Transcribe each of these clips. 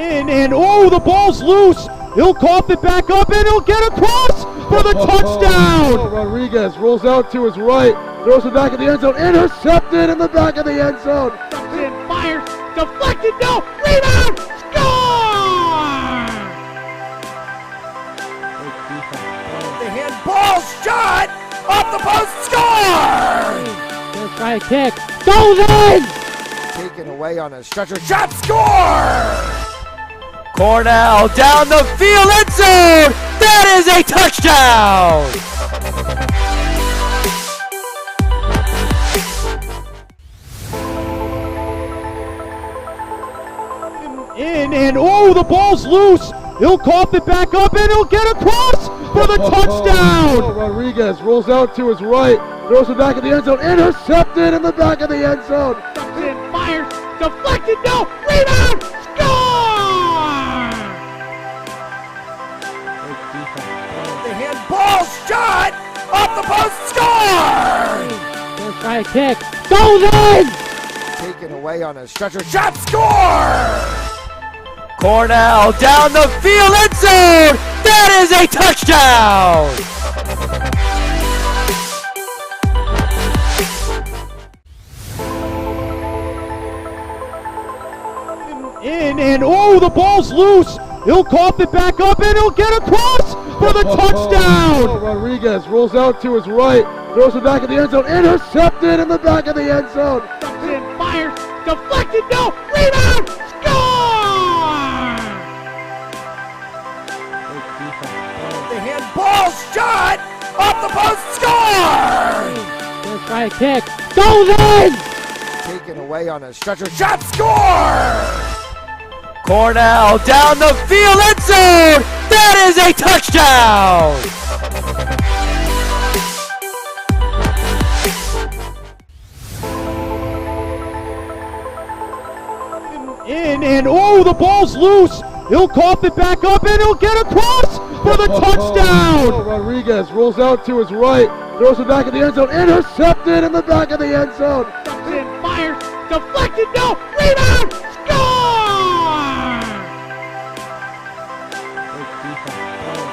in, and oh, the ball's loose. He'll cough it back up, and he'll get across for the touchdown. Rodriguez rolls out to his right, throws it back in the end zone, intercepted in the back of the end zone. And fires, deflected, no, rebound, score! The handball shot off the post, score! Let's try a kick, goes in! Taken away on a stretcher, shot, score! Cornell down the field, end zone! That is a touchdown! In, and oh, the ball's loose. He'll cough it back up, and he'll get across for the touchdown. Rodriguez rolls out to his right, throws it back in the end zone, intercepted in the back of the end zone. And fires, deflected, no, rebound, score! The handball shot off the post, score! Let's try a kick, goes in! Taken away on a stretcher, shot, score! Cornell down the field, end zone! That is a touchdown! In, and oh, the ball's loose. He'll cough it back up, and he'll get across for the touchdown. Rodriguez rolls out to his right, throws it back in the end zone, intercepted in the back of the end zone. And fires, deflected, no, rebound, score! The handball shot off the post, score! Let's try a kick, goes in! Taken away on a stretcher, shot, score! Cornell down the field, end zone! That is a touchdown! In, and oh, the ball's loose. He'll cough it back up, and he'll get across for the touchdown. Rodriguez rolls out to his right, throws it back in the end zone, intercepted in the back of the end zone. And fires, deflected, no, rebound, score!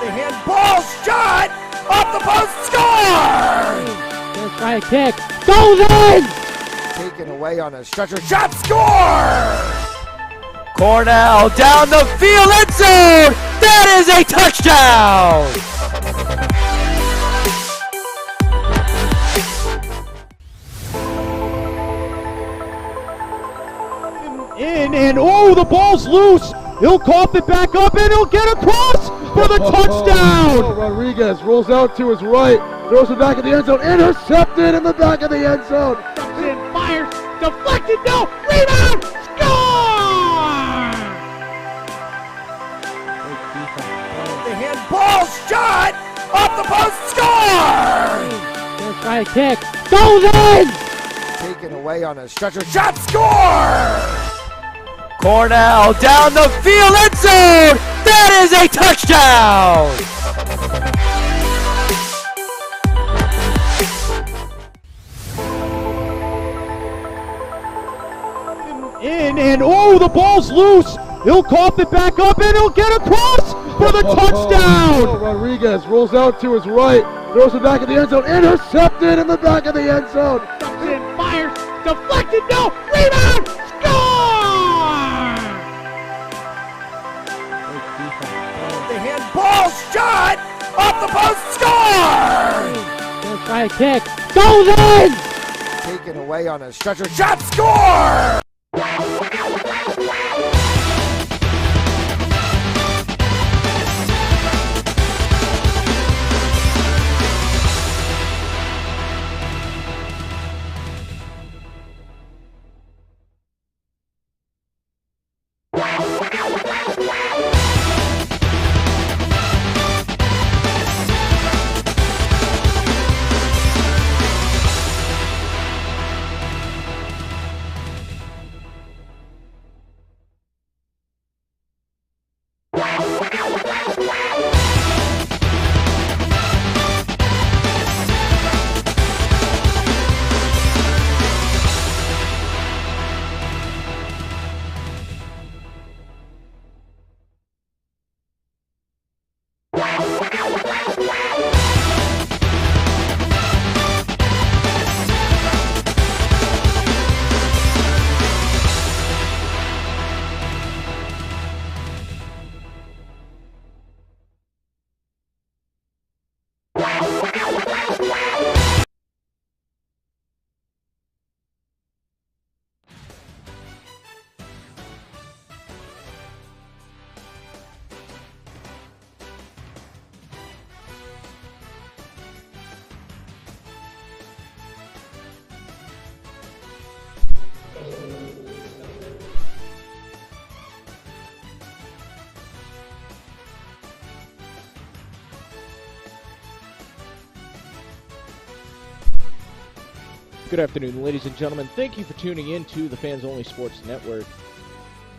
The handball shot off the post, score! Let's try a kick, goes in! Taken away on a stretcher, shot, score! Cornell down the field, end zone! That is a touchdown! In, and oh, the ball's loose. He'll cough it back up, and he'll get across for the touchdown. Rodriguez rolls out to his right, throws it back in the end zone, intercepted in the back of the end zone. And fires, deflected, no, rebound, score! The handball shot off the post, score! Let's try a kick, goes in! Taken away on a stretcher, shot, score! Cornell down the field, end zone! That is a touchdown! In, and oh, the ball's loose. He'll cough it back up, and he'll get across for the touchdown. Rodriguez rolls out to his right, throws it back in the end zone, intercepted in the back of the end zone. And fires, deflected, no, rebound, score! The handball shot off the post, score! Let's try a kick, goes in! Taken away on a stretcher, shot, score! Good afternoon, ladies and gentlemen. Thank you for tuning in to the Fans Only Sports Network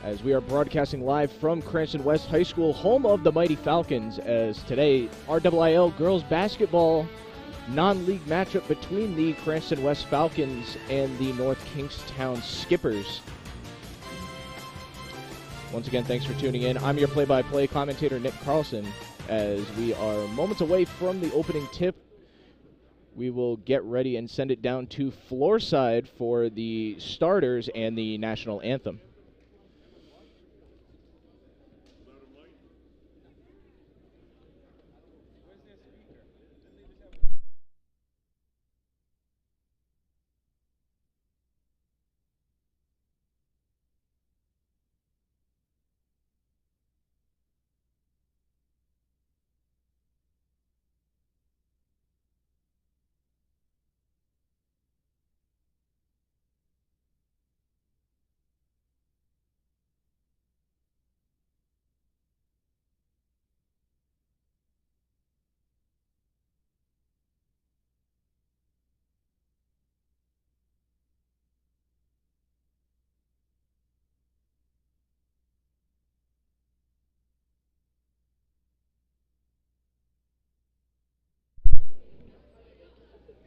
as we are broadcasting live from Cranston West High School, home of the Mighty Falcons, as today RIIL girls basketball non-league matchup between the Cranston West Falcons and the North Kingstown Skippers. Once again, thanks for tuning in. I'm your play-by-play commentator, Nick Carlson, as we are moments away from the opening tip. We will get ready and send it down to Floorside for the starters and the national anthem.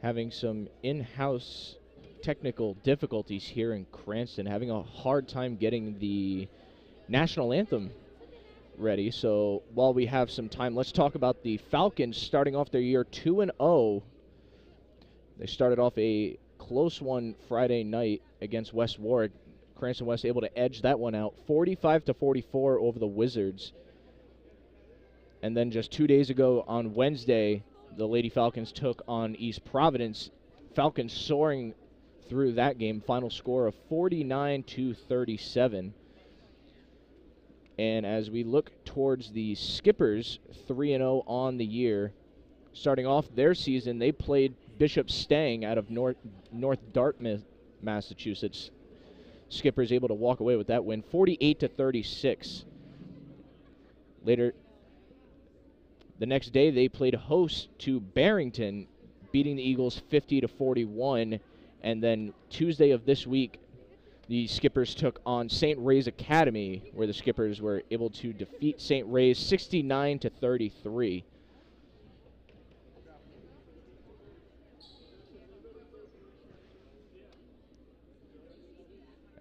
Having some in-house technical difficulties here in Cranston, having a hard time getting the national anthem ready. So while we have some time, let's talk about the Falcons starting off their year 2-0. They started off a close one Friday night against West Warwick. Cranston West able to edge that one out 45-44 over the Wizards. And then just 2 days ago on Wednesday, the Lady Falcons took on East Providence. Falcons soaring through that game. Final score of 49-37. And as we look towards the Skippers, 3-0 on the year. Starting off their season, they played Bishop Stang out of North Dartmouth, Massachusetts. Skippers able to walk away with that win, 48-36. Later, the next day, they played host to Barrington, beating the Eagles 50-41. And then Tuesday of this week, the Skippers took on St. Ray's Academy, where the Skippers were able to defeat St. Ray's 69-33.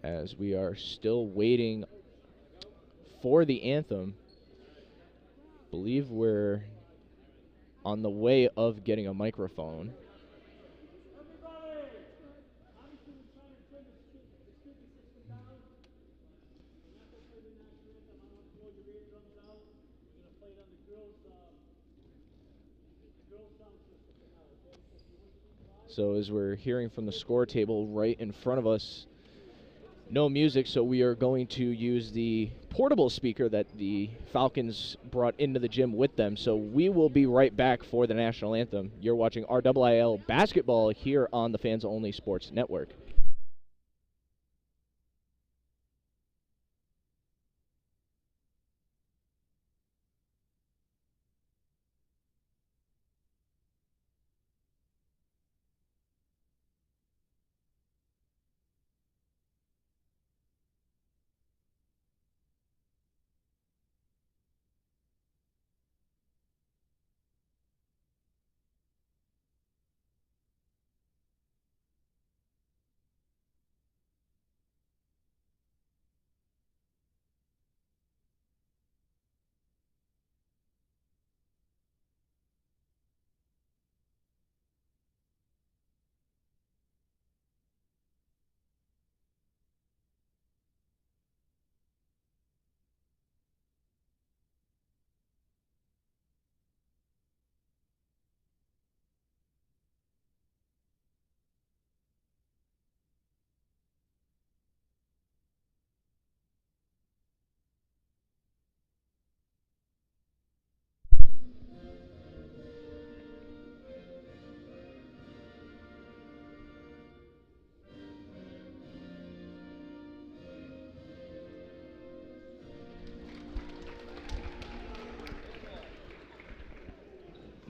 As we are still waiting for the anthem, believe we're on the way of getting a microphone. So as we're hearing from the score table right in front of us, no music, so we are going to use the portable speaker that the Falcons brought into the gym with them. So we will be right back for the national anthem. You're watching RIIL basketball here on the Fans Only Sports Network.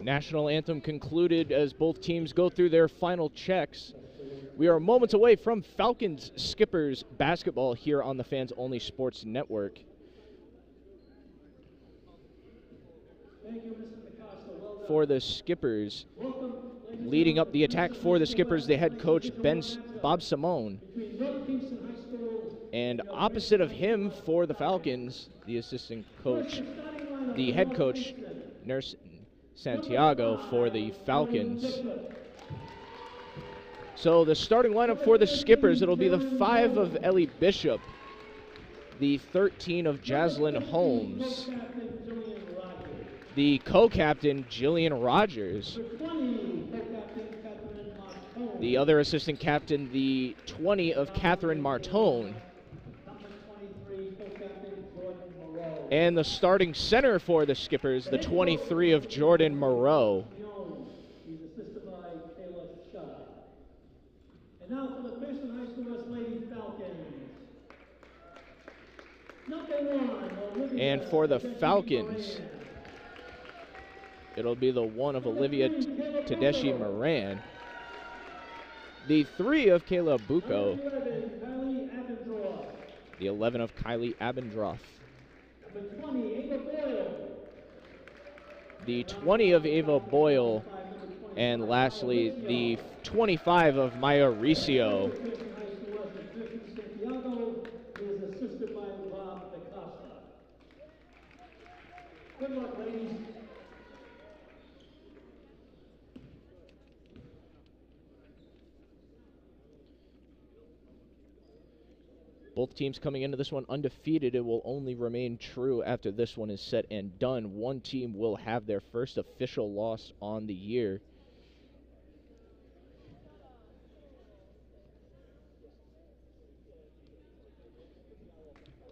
National anthem concluded as both teams go through their final checks. We are moments away from Falcons Skippers basketball here on the Fans Only Sports Network. For the Skippers, leading up the attack for the Skippers, the head coach, Bob Simone. And opposite of him for the Falcons, the assistant coach, the head coach, Nurse Santiago for the Falcons. So the starting lineup for the Skippers, it'll be the 5 of Ellie Bishop, the 13 of Jaslyn Holmes, the co-captain, Jillian Rogers, the other assistant captain, the 20 of Catherine Martone, and the starting center for the Skippers, the 23 of Jordan Moreau. Now for the Cranston High School West Lady Falcons. And for the Falcons, it'll be the 1 of Olivia Tedeschi Moran, the 3 of Kayla Bucco, the 11 of Kylie Abendroth, the 20 of Ava Boyle, and lastly, the 25 of Maya Riccio. Good luck, ladies. Both teams coming into this one undefeated. It will only remain true after this one is said and done. One team will have their first official loss on the year.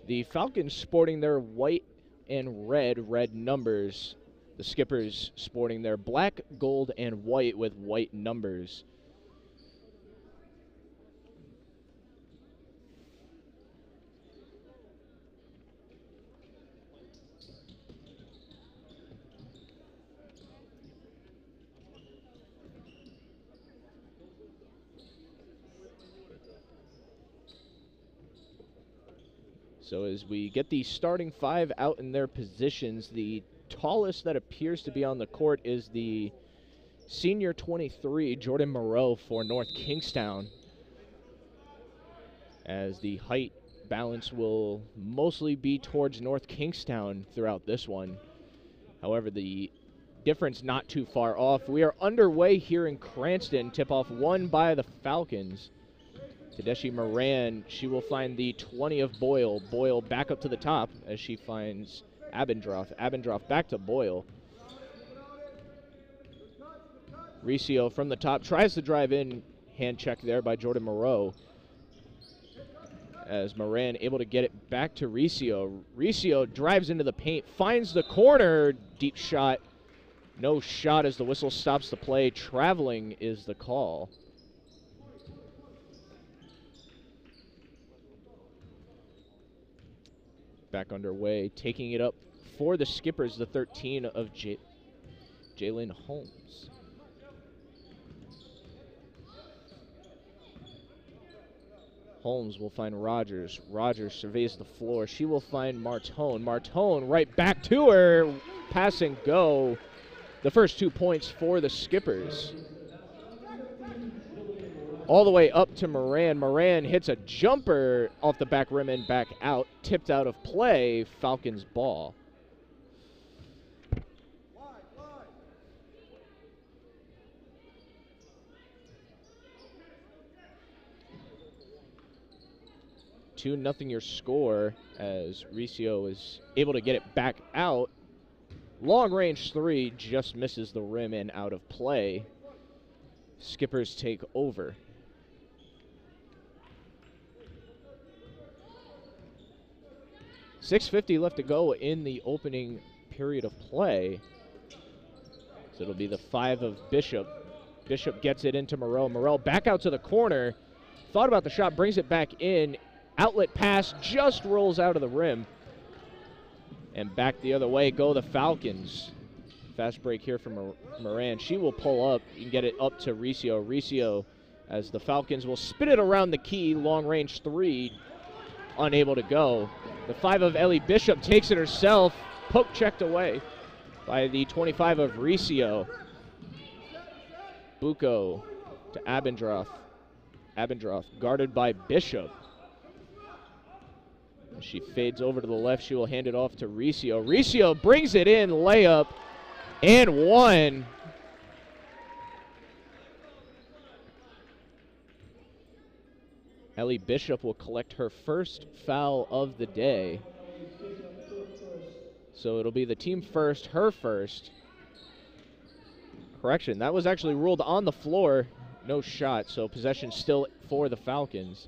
The Falcons sporting their white and red numbers. The Skippers sporting their black, gold, and white with white numbers. So as we get the starting 5 out in their positions, the tallest that appears to be on the court is the senior 23, Jordan Moreau for North Kingstown, as the height balance will mostly be towards North Kingstown throughout this one. However, the difference not too far off. We are underway here in Cranston. Tip-off won by the Falcons. Tedeschi Moran, she will find the 20 of Boyle. Boyle back up to the top as she finds Abendroth. Abendroth back to Boyle. Riccio from the top tries to drive in. Hand check there by Jordan Moreau. As Moran able to get it back to Riccio. Riccio drives into the paint, finds the corner. Deep shot. No shot as the whistle stops the play. Traveling is the call. Back underway, taking it up for the Skippers, the 13 of Jalen Holmes. Holmes will find Rogers. Rogers surveys the floor. She will find Martone. Martone right back to her. Pass and go. The first 2 points for the Skippers. All the way up to Moran. Moran hits a jumper off the back rim and back out. Tipped out of play. Falcons ball. Two nothing your score as Riccio is able to get it back out. Long range 3 just misses the rim and out of play. Skippers take over. 6:50 left to go in the opening period of play. So it'll be the 5 of Bishop. Bishop gets it into Moreau. Moreau back out to the corner. Thought about the shot, brings it back in. Outlet pass just rolls out of the rim. And back the other way go the Falcons. Fast break here from Moran. She will pull up and get it up to Riccio. Riccio as the Falcons will spin it around the key. Long range 3, unable to go. The 5 of Ellie Bishop takes it herself. Poke checked away by the 25 of Riccio. Bucco to Abendroth. Abendroth guarded by Bishop. As she fades over to the left, she will hand it off to Riccio. Riccio brings it in, layup, and one. Ellie Bishop will collect her first foul of the day. So it'll be the team first, her first. Correction, that was actually ruled on the floor. No shot, so possession still for the Falcons.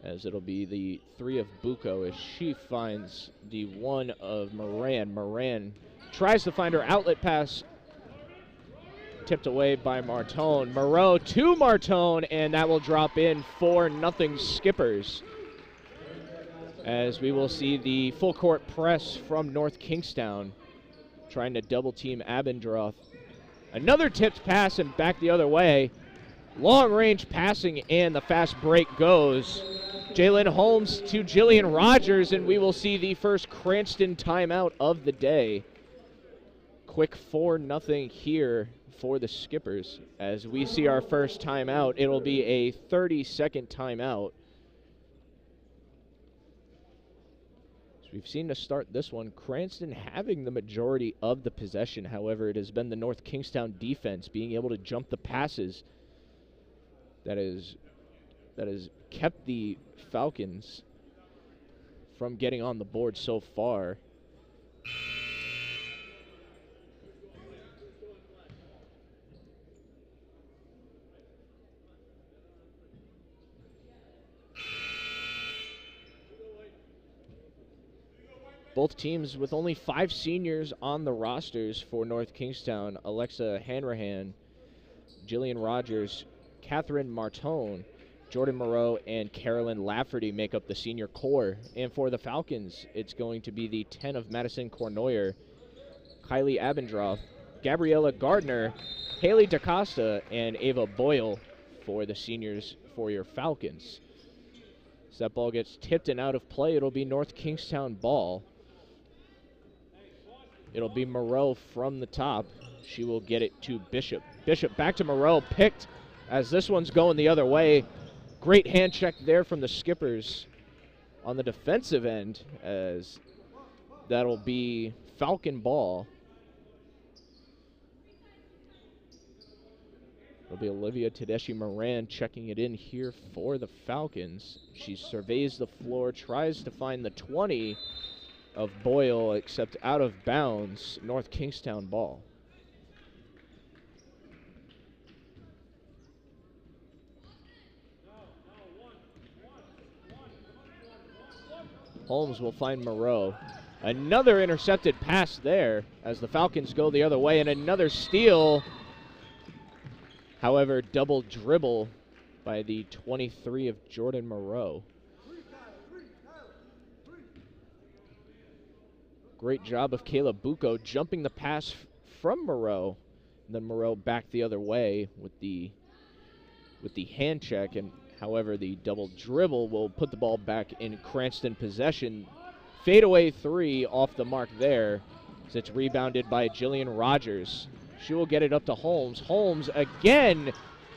As it'll be the 3 of Bucco as she finds the 1 of Moran. Moran tries to find her outlet pass. Tipped away by Martone. Moreau to Martone, and that will drop in 4-0 Skippers. As we will see the full court press from North Kingstown, trying to double team Abendroth. Another tipped pass and back the other way. Long range passing, and the fast break goes. Jalen Holmes to Jillian Rogers, and we will see the first Cranston timeout of the day. Quick 4-0 here for the Skippers. As we see our first timeout, it'll be a 30-second timeout. So we've seen to start this one, Cranston having the majority of the possession. However, it has been the North Kingstown defense being able to jump the passes that has kept the Falcons from getting on the board so far. Both teams with only 5 seniors on the rosters for North Kingstown. Alexa Hanrahan, Jillian Rogers, Catherine Martone, Jordan Moreau, and Carolyn Lafferty make up the senior core. And for the Falcons, it's going to be the 10 of Madison Cornoyer, Kylie Abendroth, Gabriella Gardner, Haley DaCosta, and Ava Boyle for the seniors for your Falcons. As that ball gets tipped and out of play, it'll be North Kingstown ball. It'll be Moreau from the top. She will get it to Bishop. Bishop back to Moreau, picked as this one's going the other way. Great hand check there from the Skippers on the defensive end, as that'll be Falcon ball. It'll be Olivia Tedeschi Moran checking it in here for the Falcons. She surveys the floor, tries to find the 20 of Boyle, except out of bounds. North Kingstown ball. Holmes will find Moreau. Another intercepted pass there as the Falcons go the other way, and another steal. However, double dribble by the 23 of Jordan Moreau. Great job of Kayla Bucco jumping the pass from Moreau. And then Moreau back the other way with the hand check, and however, the double dribble will put the ball back in Cranston possession. Fadeaway 3 off the mark there, as it's rebounded by Jillian Rogers. She will get it up to Holmes. Holmes again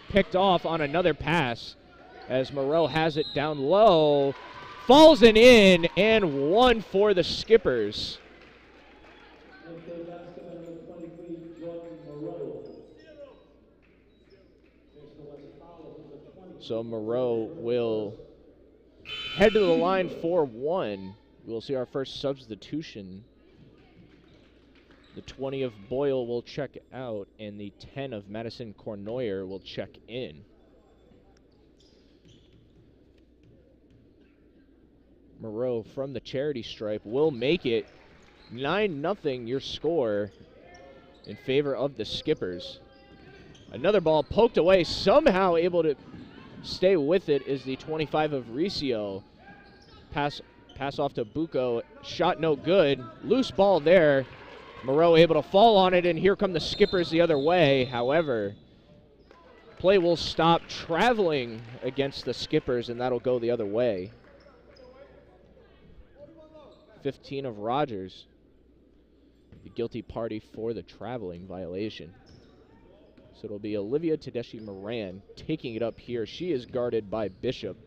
picked off on another pass as Moreau has it down low. Falls it in, and 1 for the Skippers. So Moreau will head to the line for 1. We'll see our first substitution. The 20 of Boyle will check out, and the 10 of Madison Cornoyer will check in. Moreau from the charity stripe will make it 9-0 your score in favor of the Skippers. Another ball poked away, somehow able to stay with it is the 25 of Riccio. Pass off to Bucco, shot no good. Loose ball there. Moreau able to fall on it, and here come the Skippers the other way. However, Play will stop traveling against the Skippers, and that'll go the other way. 15 of Rogers, the guilty party for the traveling violation. So it'll be Olivia Tedeschi Moran taking it up here. She is guarded by Bishop.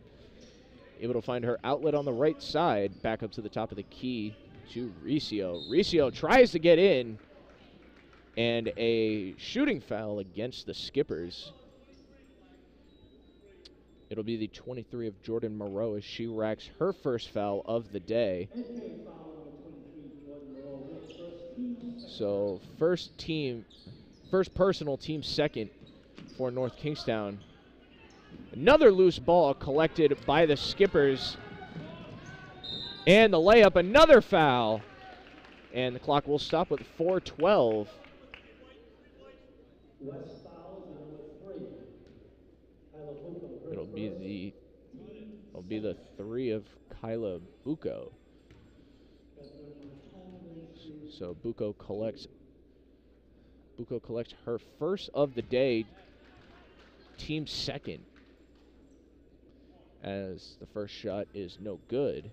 Able to find her outlet on the right side, back up to the top of the key to Riccio. Riccio tries to get in, and a shooting foul against the Skippers. It'll be the 23 of Jordan Moreau as she racks her first foul of the day. So first personal, team second for North Kingstown. Another loose ball collected by the Skippers. And the layup, another foul. And the clock will stop with 4:12. It'll be the 3 of Kyla Bucco. So Bucco collects her first of the day, team second, as the first shot is no good.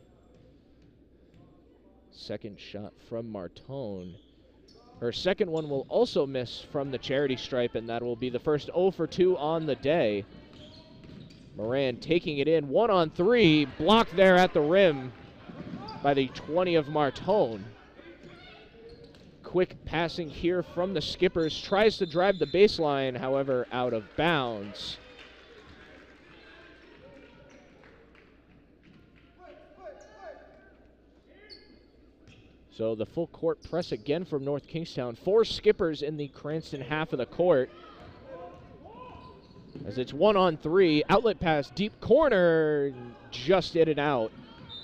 Second shot from Martone. Her second one will also miss from the charity stripe, and that will be the first 0 for 2 on the day. Moran taking it in, 1-on-3, blocked there at the rim by the 20 of Martone. Quick passing here from the Skippers, tries to drive the baseline, however, out of bounds. So the full court press again from North Kingstown. 4 Skippers in the Cranston half of the court. As it's 1-on-3, outlet pass, deep corner, just in and out,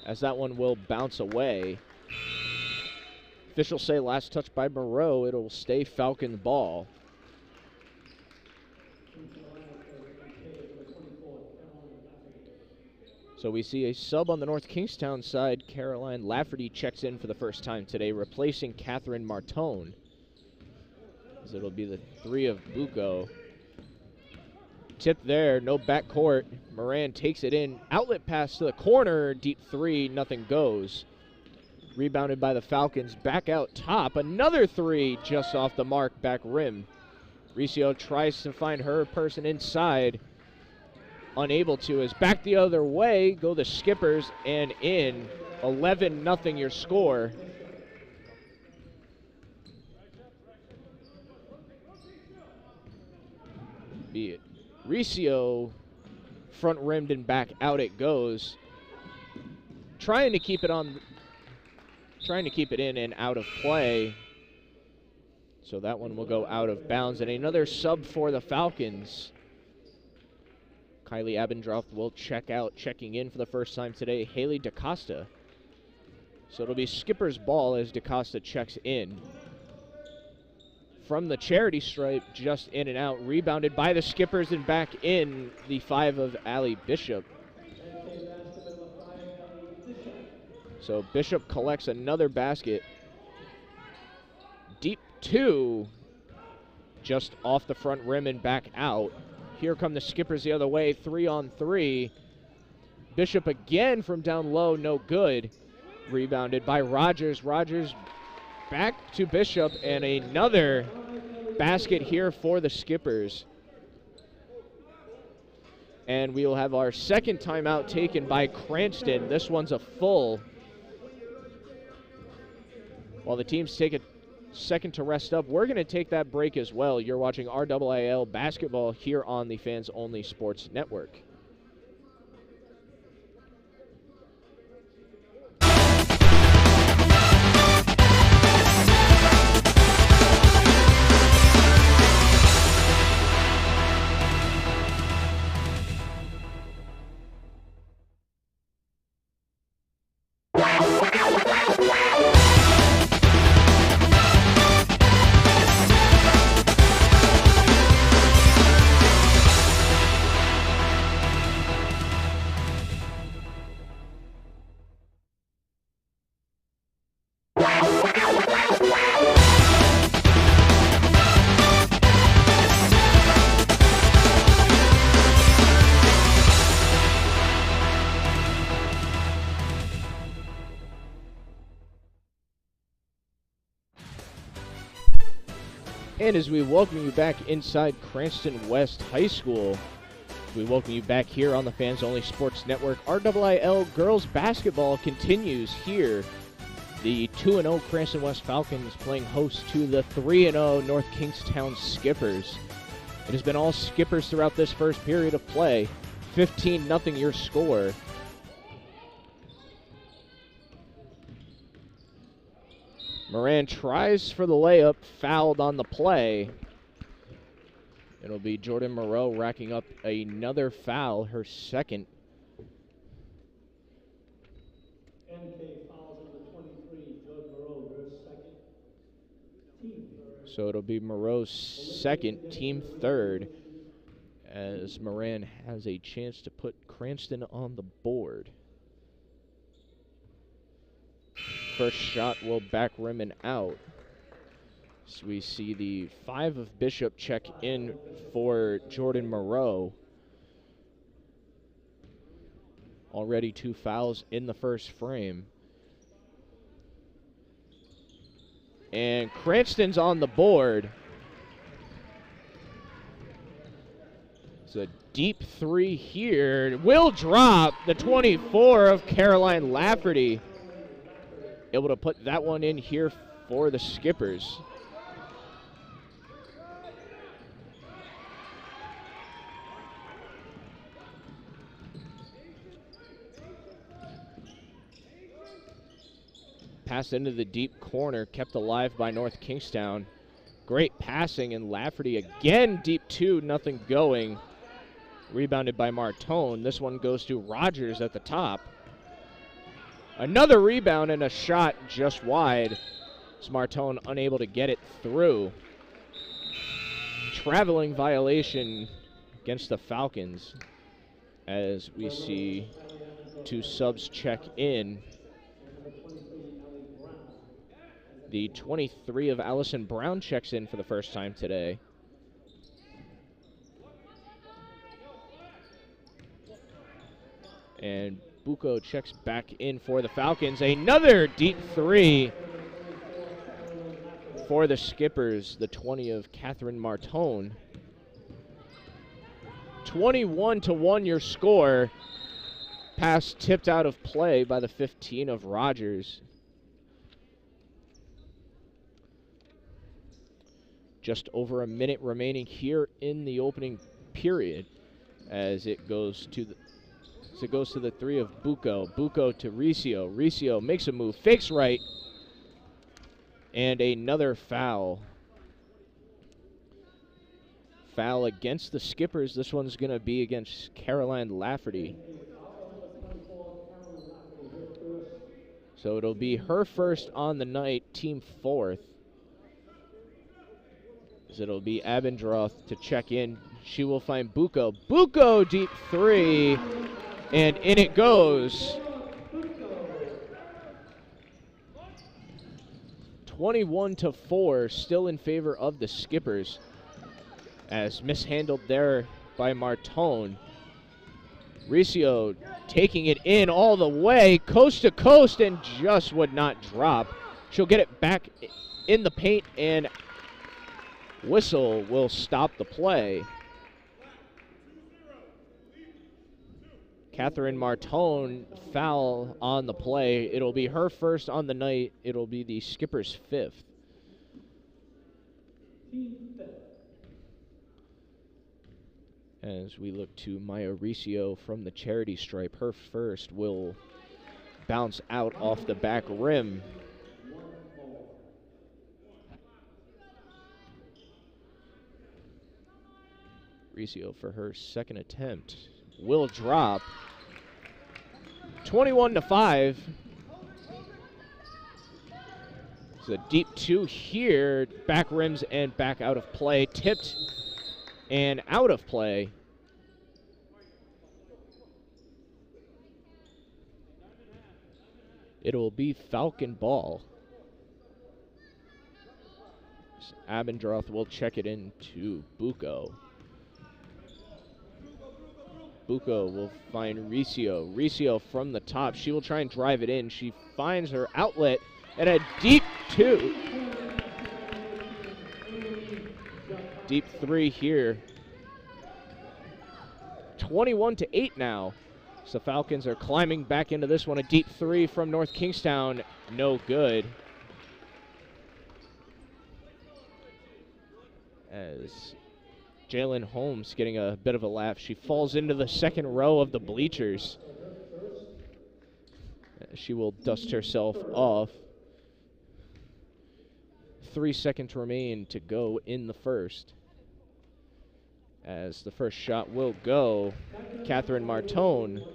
as that one will bounce away. Officials say last touch by Moreau. It'll stay Falcon ball. So we see a sub on the North Kingstown side. Caroline Lafferty checks in for the first time today, replacing Catherine Martone. As it'll be the 3 of Bucco. Tip there, no backcourt. Moran takes it in. Outlet pass to the corner, deep 3, nothing goes. Rebounded by the Falcons, back out top. Another 3 just off the mark, back rim. Riccio tries to find her person inside. Unable to, as back the other way go the Skippers, and in. 11-0 your score. Be it Riccio, front rimmed and back out it goes. Trying to keep it in and out of play. So that one will go out of bounds. And another sub for the Falcons. Kylie Abendroth will check out, checking in for the first time today, Haley DaCosta. So it'll be Skipper's ball as DaCosta checks in. From the charity stripe, just in and out, rebounded by the Skippers and back in, the 5 of Allie Bishop. So Bishop collects another basket. Deep 2, just off the front rim and back out. Here come the Skippers the other way, 3-on-3. Bishop again from down low, no good. Rebounded by Rogers. Rogers back to Bishop, and another basket here for the Skippers. And we will have our second timeout taken by Cranston. This one's a full. While the teams take a second to rest up, we're going to take that break as well. You're watching RIIL basketball here on the Fans Only Sports Network. And as we welcome you back inside Cranston West High School, we welcome you back here on the Fans Only Sports Network. RIIL girls basketball continues here. The 2-0 Cranston West Falcons playing host to the 3-0 North Kingstown Skippers. It has been all Skippers throughout this first period of play. 15-0 your score. Moran tries for the layup, fouled on the play. It'll be Jordan Moreau racking up another foul, her second. MK fouls number 23, Jordan Moreau, her second. Team third. So it'll be Moreau's second, team third, as Moran has a chance to put Cranston on the board. First shot will back rim and out. So we see the 5 of Bishop check in for Jordan Moreau. Already 2 fouls in the first frame. And Cranston's on the board. It's a deep 3 here. Will drop the 24 of Caroline Lafferty. Able to put that one in here for the Skippers. Pass into the deep corner, kept alive by North Kingstown. Great passing, and Lafferty again, deep 2, nothing going. Rebounded by Martone. This one goes to Rogers at the top. Another rebound and a shot just wide. As Martone unable to get it through. Traveling violation against the Falcons, as we see 2 subs check in. The 23 of Allison Brown checks in for the first time today. And Bucco checks back in for the Falcons. Another deep 3 for the Skippers, the 20 of Catherine Martone. 21-1 your score. Pass tipped out of play by the 15 of Rogers. Just over a minute remaining here in the opening period, as it goes to the 3 of Bucco. Bucco to Riccio. Riccio makes a move, fakes right, and another foul. Foul against the Skippers. This one's going to be against Caroline Lafferty. So it'll be her first on the night, team 4th. It'll be Abendroth to check in. She will find Bucco. Bucco deep 3, and in it goes. 21-4, still in favor of the Skippers, as mishandled there by Martone. Riccio taking it in all the way, coast to coast, and just would not drop. She'll get it back in the paint, and whistle will stop the play. Catherine Martone foul on the play. It'll be her first on the night. It'll be the Skippers' 5th. As we look to Maya Riccio from the charity stripe, her first will bounce out off the back rim. Riccio for her second attempt will drop. 21-5. It's a deep 2 here. Back rims and back out of play. Tipped and out of play. It will be Falcon ball. Abendroth will check it in to Bucco. Bucco will find Riccio. Riccio from the top. She will try and drive it in. She finds her outlet and a deep 2. Deep three here. 21-8 now. So Falcons are climbing back into this one. A deep three from North Kingstown, no good. As Jalen Holmes getting a bit of a laugh. She falls into the second row of the bleachers. She will dust herself off. 3 seconds remain to go in the first. As the first shot will go, Catherine Martone.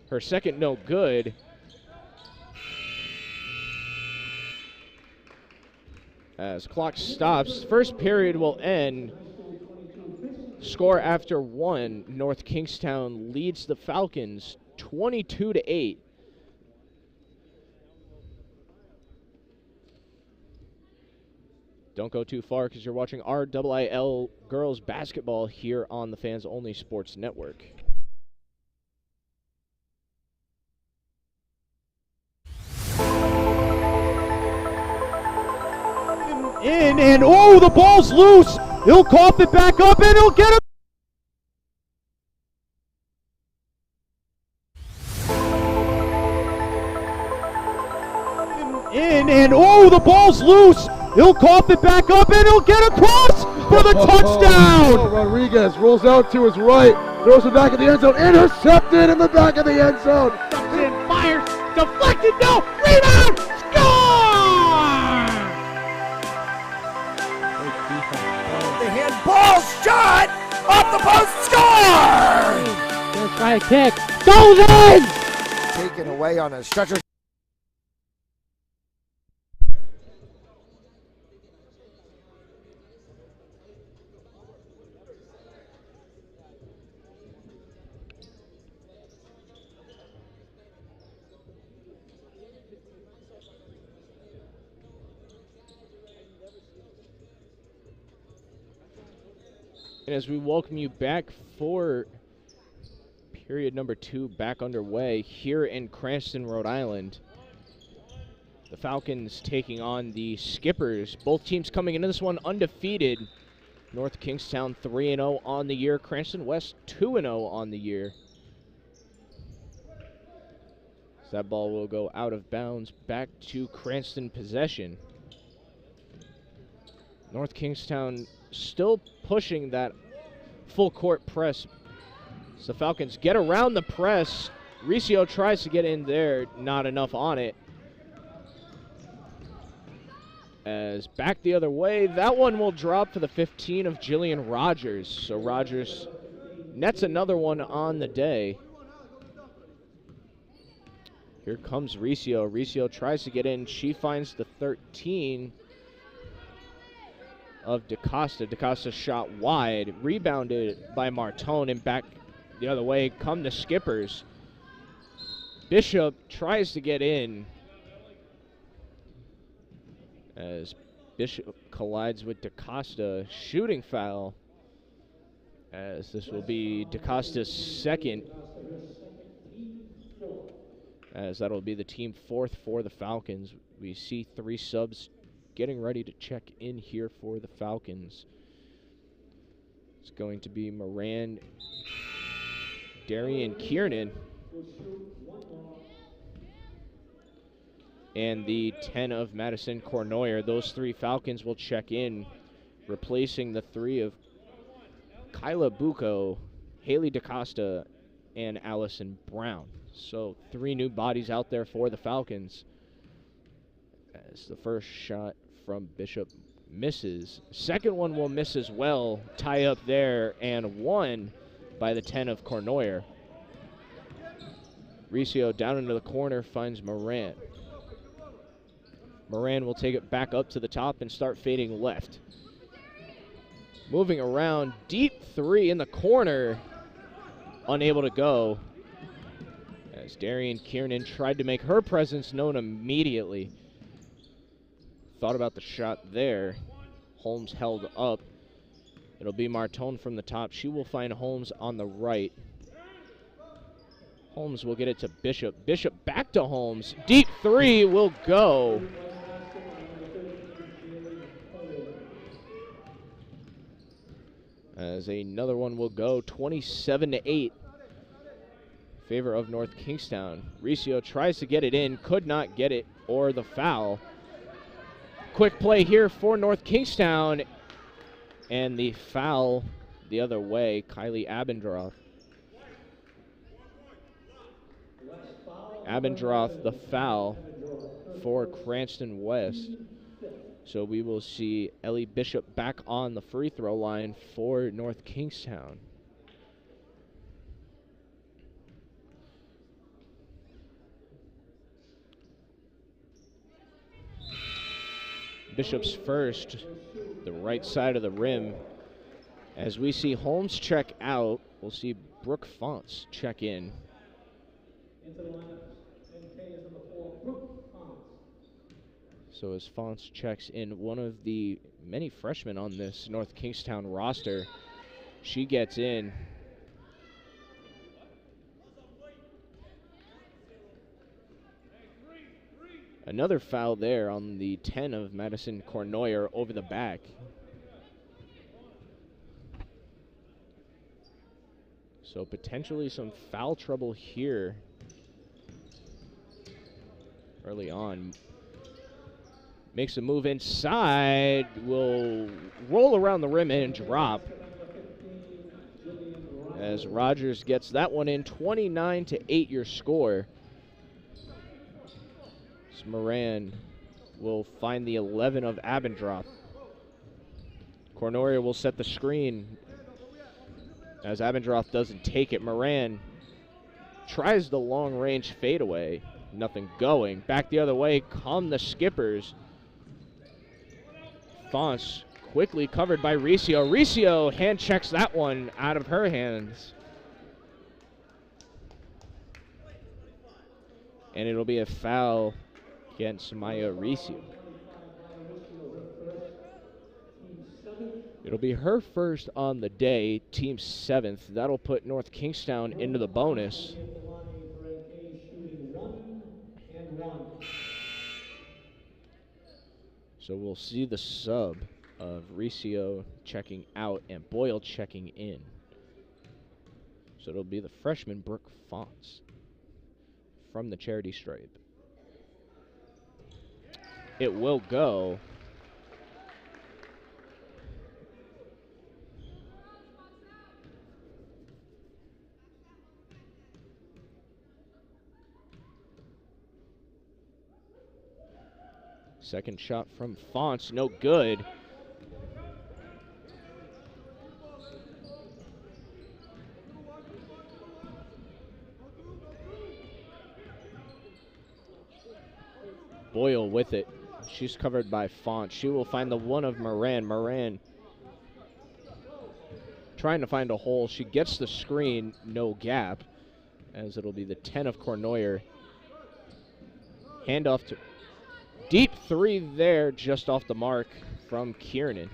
Her second no good. As clock stops, first period will end. Score after one, North Kingstown leads the Falcons 22-8. Don't go too far because you're watching RIIL girls basketball here on the Fans Only Sports Network. In and oh, the ball's loose. He'll cough it back up and he'll get it. In and oh, the ball's loose. He'll cough it back up and he'll get across for the touchdown. Rodriguez rolls out to his right, throws it back in the end zone, intercepted in the back of the end zone. Fires, deflected, no, rebound, score! The handball shot off the post, score! Gonna try a kick, goes in! Taken away on a stretcher. And as we welcome you back for period number 2 back underway here in Cranston, Rhode Island. The Falcons taking on the Skippers. Both teams coming into this one undefeated. North Kingstown 3-0 on the year. Cranston West 2-0 on the year. So that ball will go out of bounds back to Cranston possession. North Kingstown still pushing that full court press. So Falcons get around the press. Riccio tries to get in there, not enough on it. As back the other way, that one will drop for the 15 of Jillian Rogers. So Rogers nets another one on the day. Here comes Riccio. Riccio tries to get in. She finds the 13 of DaCosta. DaCosta shot wide, rebounded by Martone, and back the other way come the Skippers. Bishop tries to get in as Bishop collides with DaCosta. Shooting foul, as this will be DaCosta's second, as that'll be the team 4th for the Falcons. We see 3 subs getting ready to check in here for the Falcons. It's going to be Moran, Darian Kiernan, and the 10 of Madison Cornoyer. Those 3 Falcons will check in, replacing the 3 of Kyla Bucco, Haley DaCosta, and Allison Brown. So 3 new bodies out there for the Falcons. As the first shot from Bishop misses. Second one will miss as well. Tie up there, and one by the 10 of Cornoyer. Riccio down into the corner finds Moran. Moran will take it back up to the top and start fading left. Moving around, deep 3 in the corner. Unable to go, as Darian Kiernan tried to make her presence known immediately. Thought about the shot there. Holmes held up. It'll be Martone from the top. She will find Holmes on the right. Holmes will get it to Bishop. Bishop back to Holmes. Deep three will go. As another one will go, 27-8. Favor of North Kingstown. Riccio tries to get it in, could not get it, or the foul. Quick play here for North Kingstown, and the foul the other way, Kylie Abendroth. Abendroth, the foul for Cranston West. So we will see Ellie Bishop back on the free throw line for North Kingstown. Bishop's first, the right side of the rim. As we see Holmes check out, we'll see Brooke Fonts check in. Into the lineup. NK is number 4, Brooke Fonts. So as Fonts checks in, one of the many freshmen on this North Kingstown roster, she gets in. Another foul there on the 10 of Madison Cournoyer over the back. So potentially some foul trouble here early on. Makes a move inside, will roll around the rim and drop. As Rogers gets that one in, 29-8 your score. Moran will find the 11 of Abendroth. Cournoyer will set the screen as Abendroth doesn't take it. Moran tries the long-range fadeaway. Nothing going. Back the other way come the Skippers. Fonts quickly covered by Riccio. Riccio hand checks that one out of her hands. And it'll be a foul against Maya Riccio. It'll be her first on the day, team 7th. That'll put North Kingstown into the bonus. So we'll see the sub of Riccio checking out and Boyle checking in. So it'll be the freshman Brooke Fonts from the charity stripe. It will go. Second shot from Fonts, no good. Boyle with it. She's covered by Font. She will find the one of Moran. Moran trying to find a hole. She gets the screen, no gap, as it'll be the 10 of Cournoyer. Handoff to deep three there, just off the mark from Kiernan.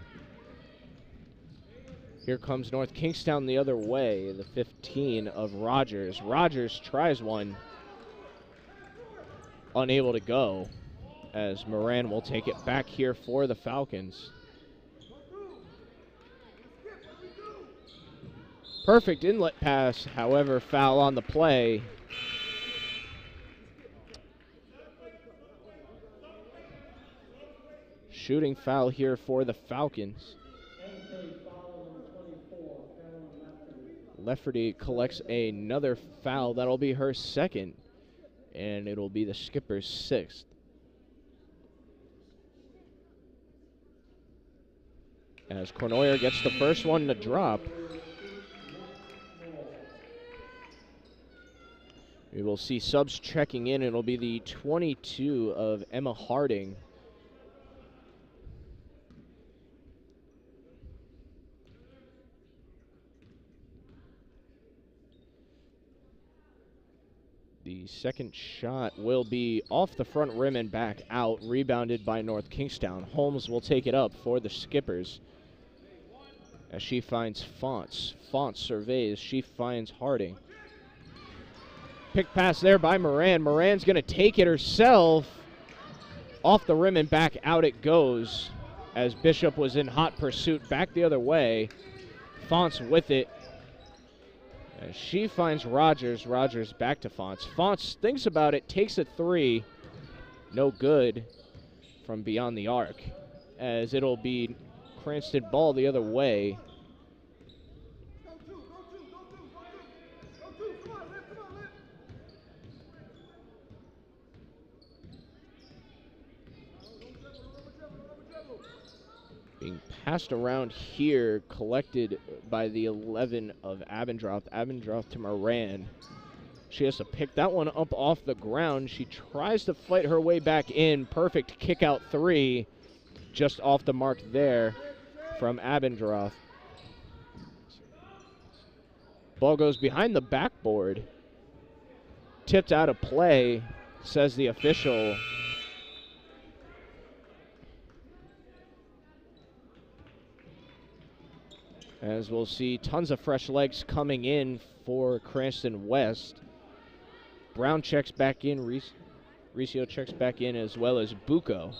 Here comes North Kingstown the other way, the 15 of Rogers. Rogers tries one, unable to go, as Moran will take it back here for the Falcons. Perfect inlet pass, however, foul on the play. Shooting foul here for the Falcons. Lefferty collects another foul. That'll be her second, and it'll be the Skipper's 6th. As Cournoyer gets the first one to drop. We will see subs checking in. It'll be the 22 of Emma Harding. The second shot will be off the front rim and back out, rebounded by North Kingstown. Holmes will take it up for the Skippers as she finds Fonts. Fonts surveys, she finds Harding. Pick pass there by Moran. Moran's going to take it herself. Off the rim and back out it goes as Bishop was in hot pursuit back the other way. Fonts with it. As she finds Rogers. Rogers back to Fonts. Fonts thinks about it, takes a three. No good from beyond the arc. As it'll be Cranston ball the other way. Being passed around here, collected by the 11 of Abendroth. Abendroth to Moran. She has to pick that one up off the ground. She tries to fight her way back in. Perfect kick out three. Just off the mark there from Abendroth. Ball goes behind the backboard. Tipped out of play, says the official. As we'll see tons of fresh legs coming in for Cranston West. Brown checks back in, Riccio checks back in, as well as Bucco.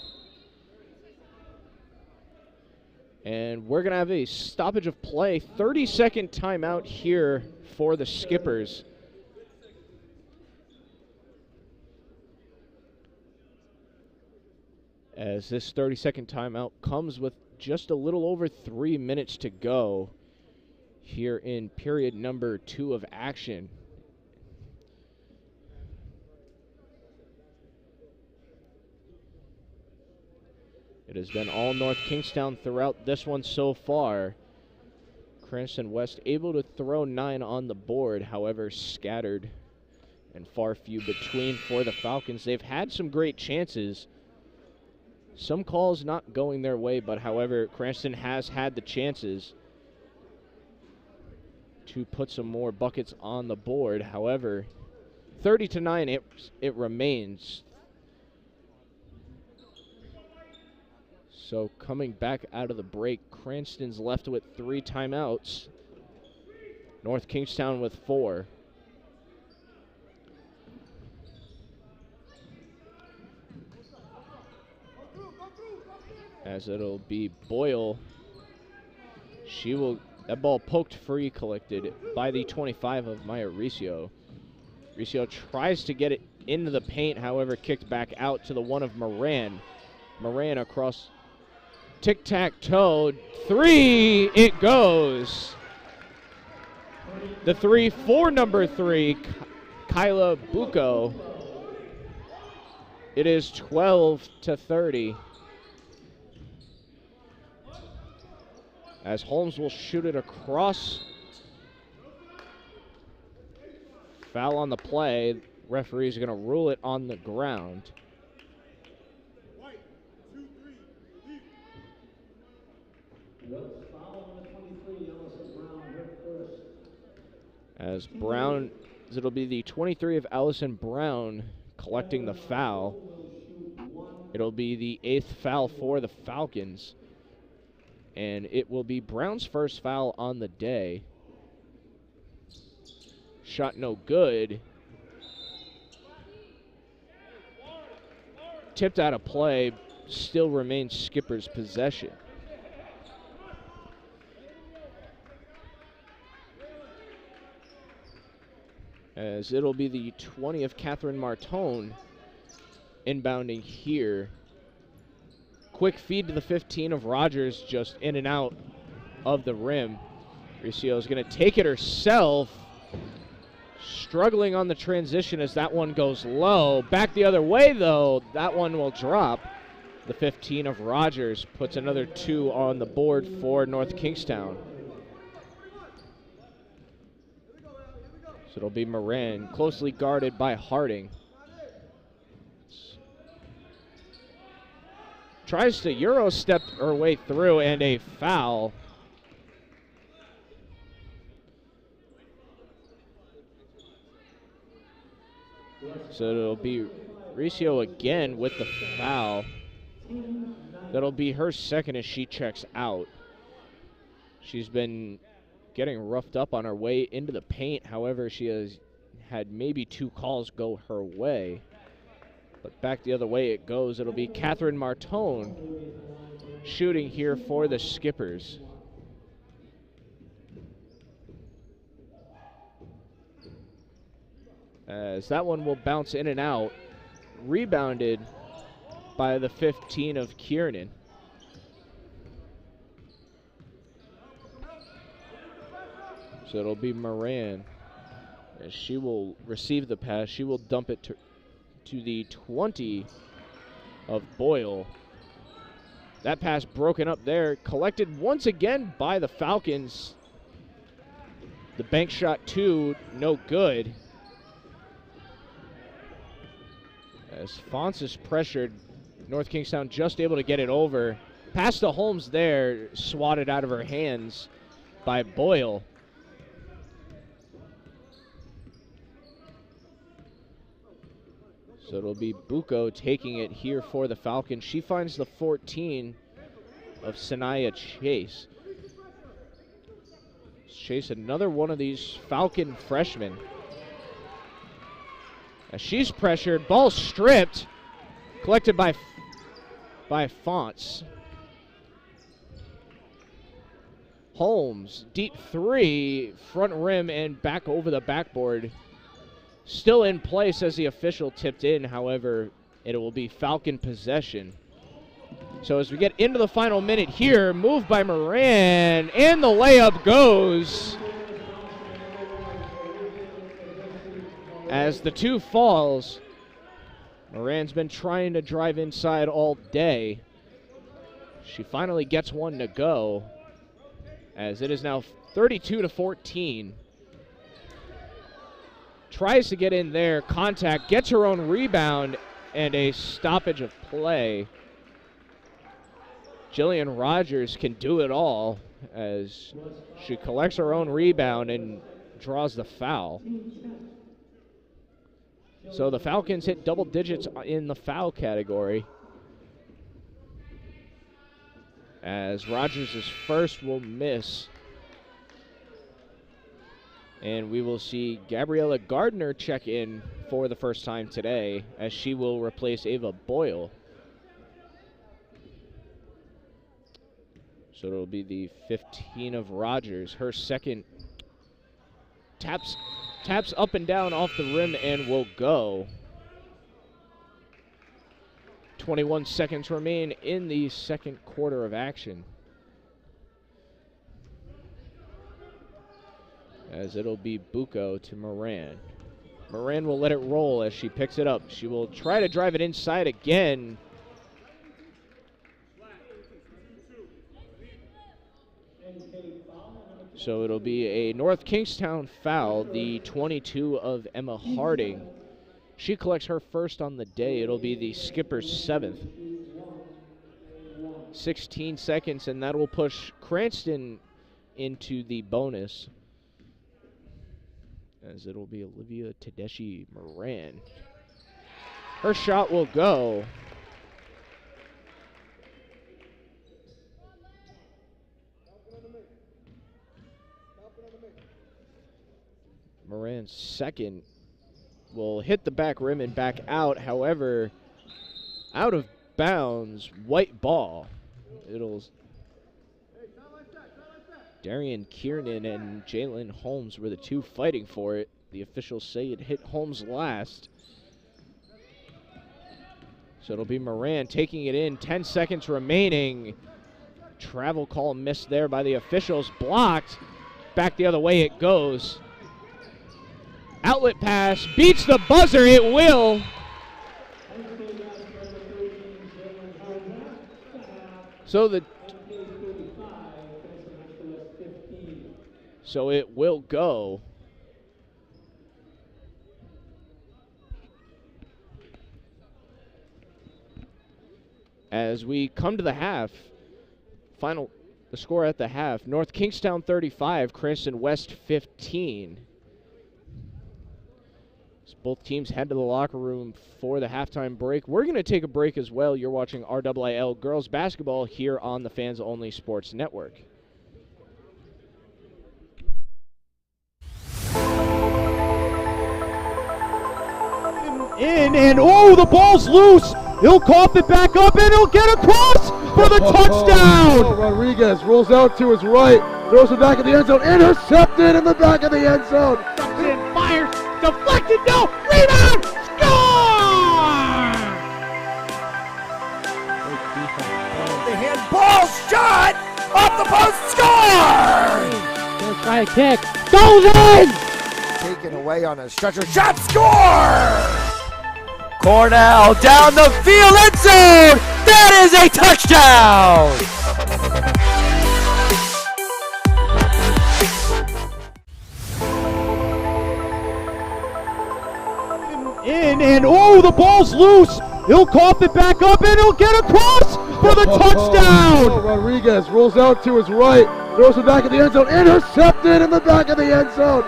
And we're going to have a stoppage of play. 30-second timeout here for the Skippers. As this 30-second timeout comes with just a little over 3 minutes to go here in period number 2 of action. It has been all North Kingstown throughout this one so far. Cranston West able to throw 9 on the board, however scattered and far few between for the Falcons. They've had some great chances. Some calls not going their way, but however, Cranston has had the chances to put some more buckets on the board. However, 30-9 it remains. So coming back out of the break, Cranston's left with 3 timeouts. North Kingstown with 4. As it'll be Boyle. That ball poked free, collected by the 25 of Maya Riccio. Riccio tries to get it into the paint, however, kicked back out to the 1 of Moran. Moran across, tic-tac-toe, 3, it goes. The 3 for number 3, Kyla Bucco. It is 12-30. As Holmes will shoot it across. Foul on the play. Referees are going to rule it on the ground. As Brown, it'll be the 23 of Allison Brown collecting the foul. It'll be the 8th foul for the Falcons. And it will be Brown's first foul on the day. Shot no good. Tipped out of play. Still remains Skipper's possession. As it'll be the 20 of Catherine Martone inbounding here. Quick feed to the 15 of Rogers, just in and out of the rim. Riccio is going to take it herself. Struggling on the transition as that one goes low. Back the other way, though. That one will drop. The 15 of Rogers puts another 2 on the board for North Kingstown. So it'll be Moran, closely guarded by Harding. Tries to Euro step her way through, and a foul. So it'll be Riccio again with the foul. That'll be her second as she checks out. She's been getting roughed up on her way into the paint. However, she has had maybe 2 calls go her way. But back the other way it goes. It'll be Catherine Martone shooting here for the Skippers. As that one will bounce in and out. Rebounded by the 15 of Kiernan. So it'll be Moran. As she will receive the pass. She will dump it to the 20 of Boyle. That pass broken up there. Collected once again by the Falcons. The bank shot 2, no good. As Fonts is pressured, North Kingstown just able to get it over. Pass to Holmes there, swatted out of her hands by Boyle. So it'll be Bucco taking it here for the Falcons. She finds the 14 of Sanaya Chase. Chase, another one of these Falcon freshmen. As she's pressured, ball stripped, collected by Fonts. Holmes, deep 3, front rim and back over the backboard. Still in place as the official tipped in, however, it will be Falcon possession. So as we get into the final minute here, move by Moran, and the layup goes. As the 2 falls, Moran's been trying to drive inside all day. She finally gets one to go, as it is now 32-14. Tries to get in there, contact, gets her own rebound, and a stoppage of play. Jillian Rogers can do it all as she collects her own rebound and draws the foul. So the Falcons hit double digits in the foul category, as Rogers' first will miss. And we will see Gabriella Gardner check in for the first time today, as she will replace Ava Boyle. So it'll be the 15 of Rogers. Her second taps up and down off the rim and will go. 21 seconds remain in the second quarter of action, as it'll be Bucco to Moran. Moran will let it roll as she picks it up. She will try to drive it inside again. So it'll be a North Kingstown foul, the 22 of Emma Harding. She collects her first on the day. It'll be the Skipper's 7th. 16 seconds, and that will push Cranston into the bonus, as it'll be Olivia Tedeschi Moran. Her shot will go. Moran's second will hit the back rim and back out. However, out of bounds, white ball. It'll Darian Kiernan and Jalen Holmes were the 2 fighting for it. The officials say it hit Holmes last. So it'll be Moran taking it in. 10 seconds remaining. Travel call missed there by the officials. Blocked. Back the other way it goes. Outlet pass. Beats the buzzer. It will. So it will go. As we come to the half, the score at the half, North Kingstown 35, Cranston West 15. As both teams head to the locker room for the halftime break. We're going to take a break as well. You're watching RIIL Girls Basketball here on the Fans Only Sports Network. In and oh, the ball's loose. He'll cough it back up and he'll get across for the touchdown. Rodriguez rolls out to his right, throws it back in the end zone, intercepted in the back of the end zone. Fires, deflected, no, rebound, score! The handball shot off the post, score! Gonna try a kick, goes in! Taken away on a stretcher, shot, score! Cornell down the field, end zone! That is a touchdown! In and oh, the ball's loose. He'll cough it back up and he'll get across for the touchdown. Rodriguez rolls out to his right, throws it back in the end zone, intercepted in the back of the end zone.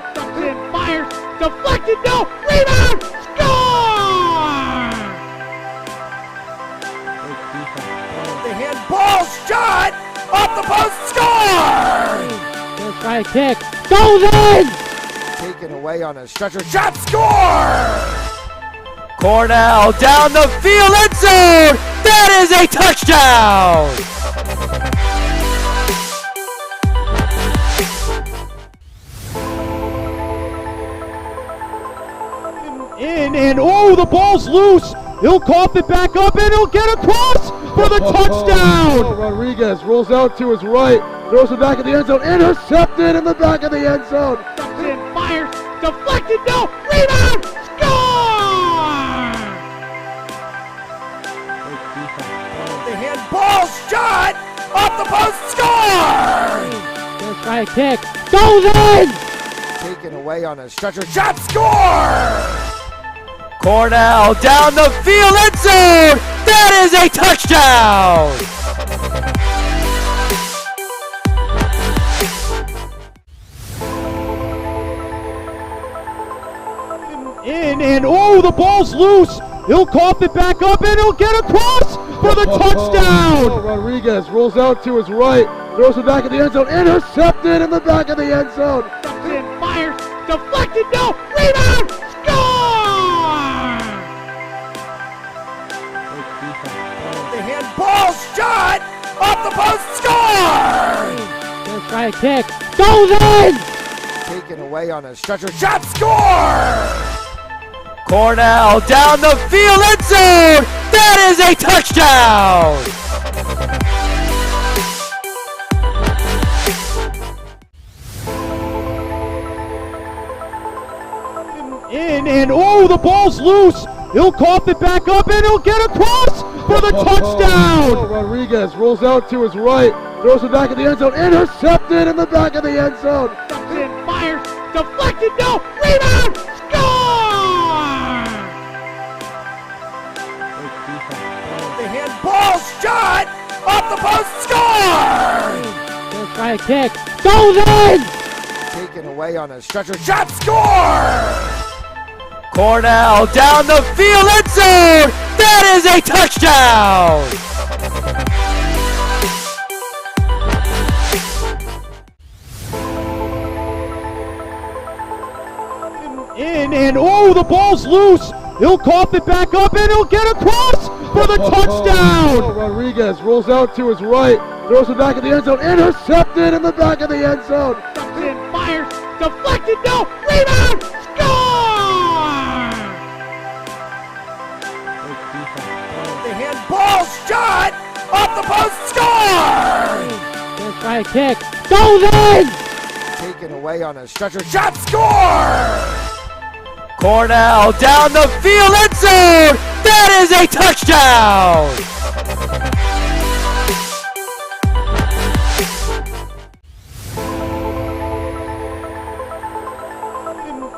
Fires, deflected, no, rebound, score! The handball shot off the post, score! Gonna try a kick, goes in! Taken away on a stretcher, shot, score! Cornell down the field, end zone! That is a touchdown! In and oh, the ball's loose. He'll cough it back up and he'll get across for the touchdown. Rodriguez rolls out to his right, throws it back in the end zone, intercepted in the back of the end zone. Fires, deflected, no, rebound, score! The handball shot off the post, score! Gonna try a kick, goes in! Taken away on a stretcher, shot, score! Cornell down the field, end zone! That is a touchdown! In and oh, the ball's loose. He'll cough it back up and he'll get across for the touchdown. Rodriguez rolls out to his right, throws it back in the end zone, intercepted in the back of the end zone. Fires, deflected, no, rebound, score! The handball shot off the post, score! Gonna try a kick, goes in! Taken away on a stretcher, shot, score! Cornell down the field, end zone! That is a touchdown! In and oh, the ball's loose. He'll cough it back up and he'll get across for the touchdown. Rodriguez rolls out to his right, throws it back in the end zone, intercepted in the back of the end zone. Fires, deflected, no, rebound, score! The handball shot off the post, score! Gonna try a kick, goes in! Taken away on a stretcher, shot, score! Cornell down the field, end zone! That is a touchdown! In and oh, the ball's loose. He'll cough it back up and he'll get across for the touchdown. Rodriguez rolls out to his right, throws it back in the end zone, intercepted in the back of the end zone. Fires, deflected, no, rebound, score! The handball shot off the post, score! Gonna try a kick, goes in! Taken away on a stretcher, shot, score! Cornell down the field, end zone! That is a touchdown!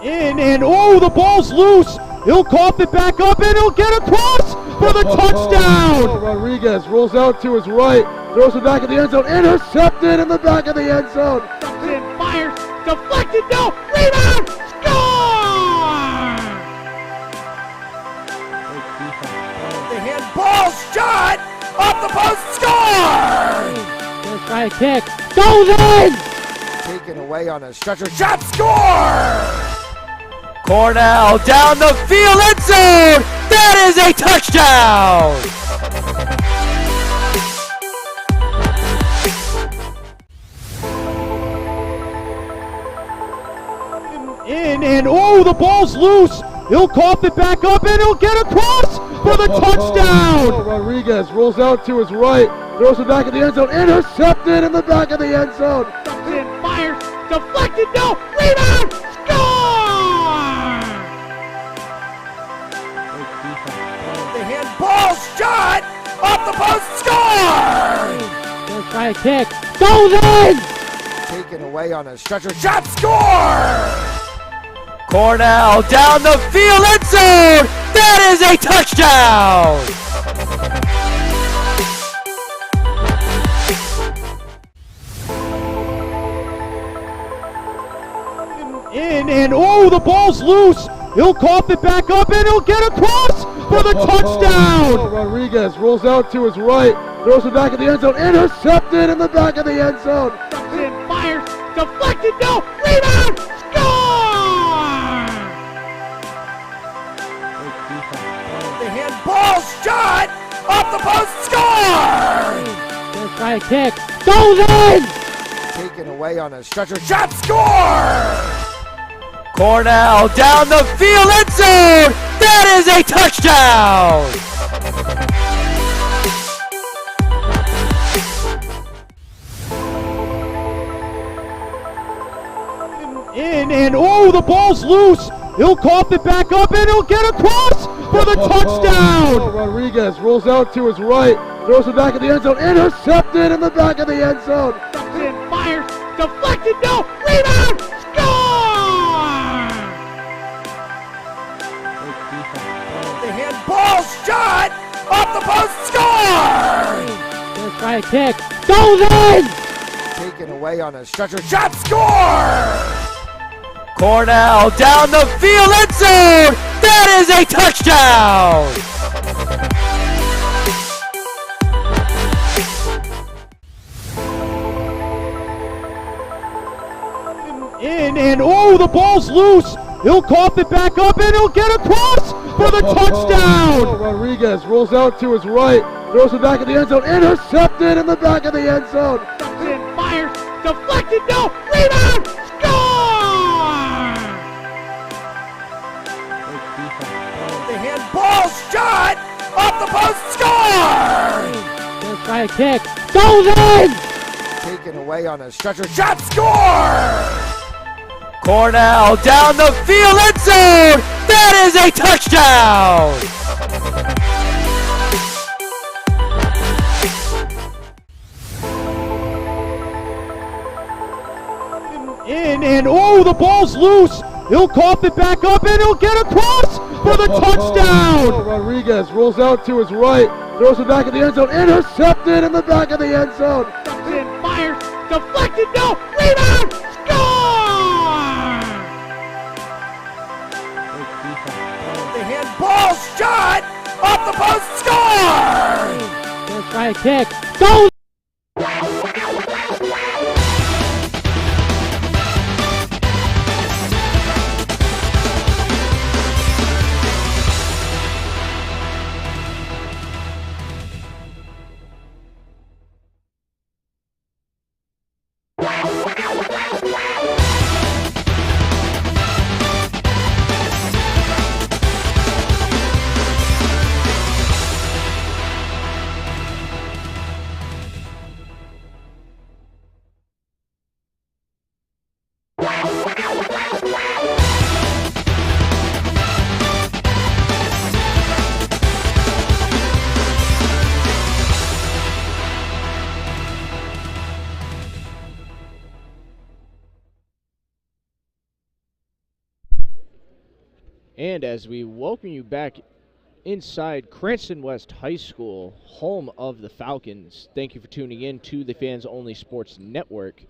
In and oh, the ball's loose. He'll cough it back up and he'll get across for the touchdown. Rodriguez rolls out to his right, throws it back in the end zone, intercepted in the back of the end zone. Fires, deflected, no, rebound, score! The handball shot off the post, score! Gonna try a kick, goes in! Taken away on a stretcher, shot, score! Cornell down the field, end zone. That is a touchdown. In and oh, the ball's loose. He'll cough it back up and he'll get across for the touchdown. Rodriguez rolls out to his right, throws it back in the end zone, intercepted in the back of the end zone. And fires, deflected, no, rebound, score! The handball shot off the post, score! Gonna try a kick, goes in! Taken away on a stretcher, shot, score! Cornell down the field, end zone! That is a touchdown! In and oh, the ball's loose. He'll cough it back up and he'll get across for the touchdown. Rodriguez rolls out to his right, throws it back in the end zone, intercepted in the back of the end zone. And fires, deflected, no, rebound, score! The handball shot off the post, score! Gonna try a kick, goes in! Taken away on a stretcher, shot, score! Cornell down the field, end zone! That is a touchdown! In and oh, the ball's loose. He'll cough it back up and he'll get across for the touchdown. Rodriguez rolls out to his right, throws it back in the end zone, intercepted in the back of the end zone. And fires, deflected, no, rebound, score! The handball shot off the post, score! Gonna try a kick, goes in! Taken away on a stretcher, shot, score! Cornell down the field, end zone! That is a touchdown! In and oh, the ball's loose. He'll cough it back up and he'll get across for the touchdown. Rodriguez rolls out to his right, throws it back in the end zone, intercepted in the back of the end zone. And fires, deflected, no, rebound, score! The handball shot off the post, score! Gonna try a kick, goes in! Taken away on a stretcher, shot, score! Cornell down the field, end zone! That is a touchdown! In and oh, the ball's loose. He'll cough it back up and he'll get across for the touchdown. Rodriguez rolls out to his right, throws it back in the end zone, intercepted in the back of the end zone. And fires, deflected, no, rebound, score! The handball shot off the post, score! Gonna try a kick, goes! And as we welcome you back inside Cranston West High School, home of the Falcons, thank you for tuning in to the Fans Only Sports Network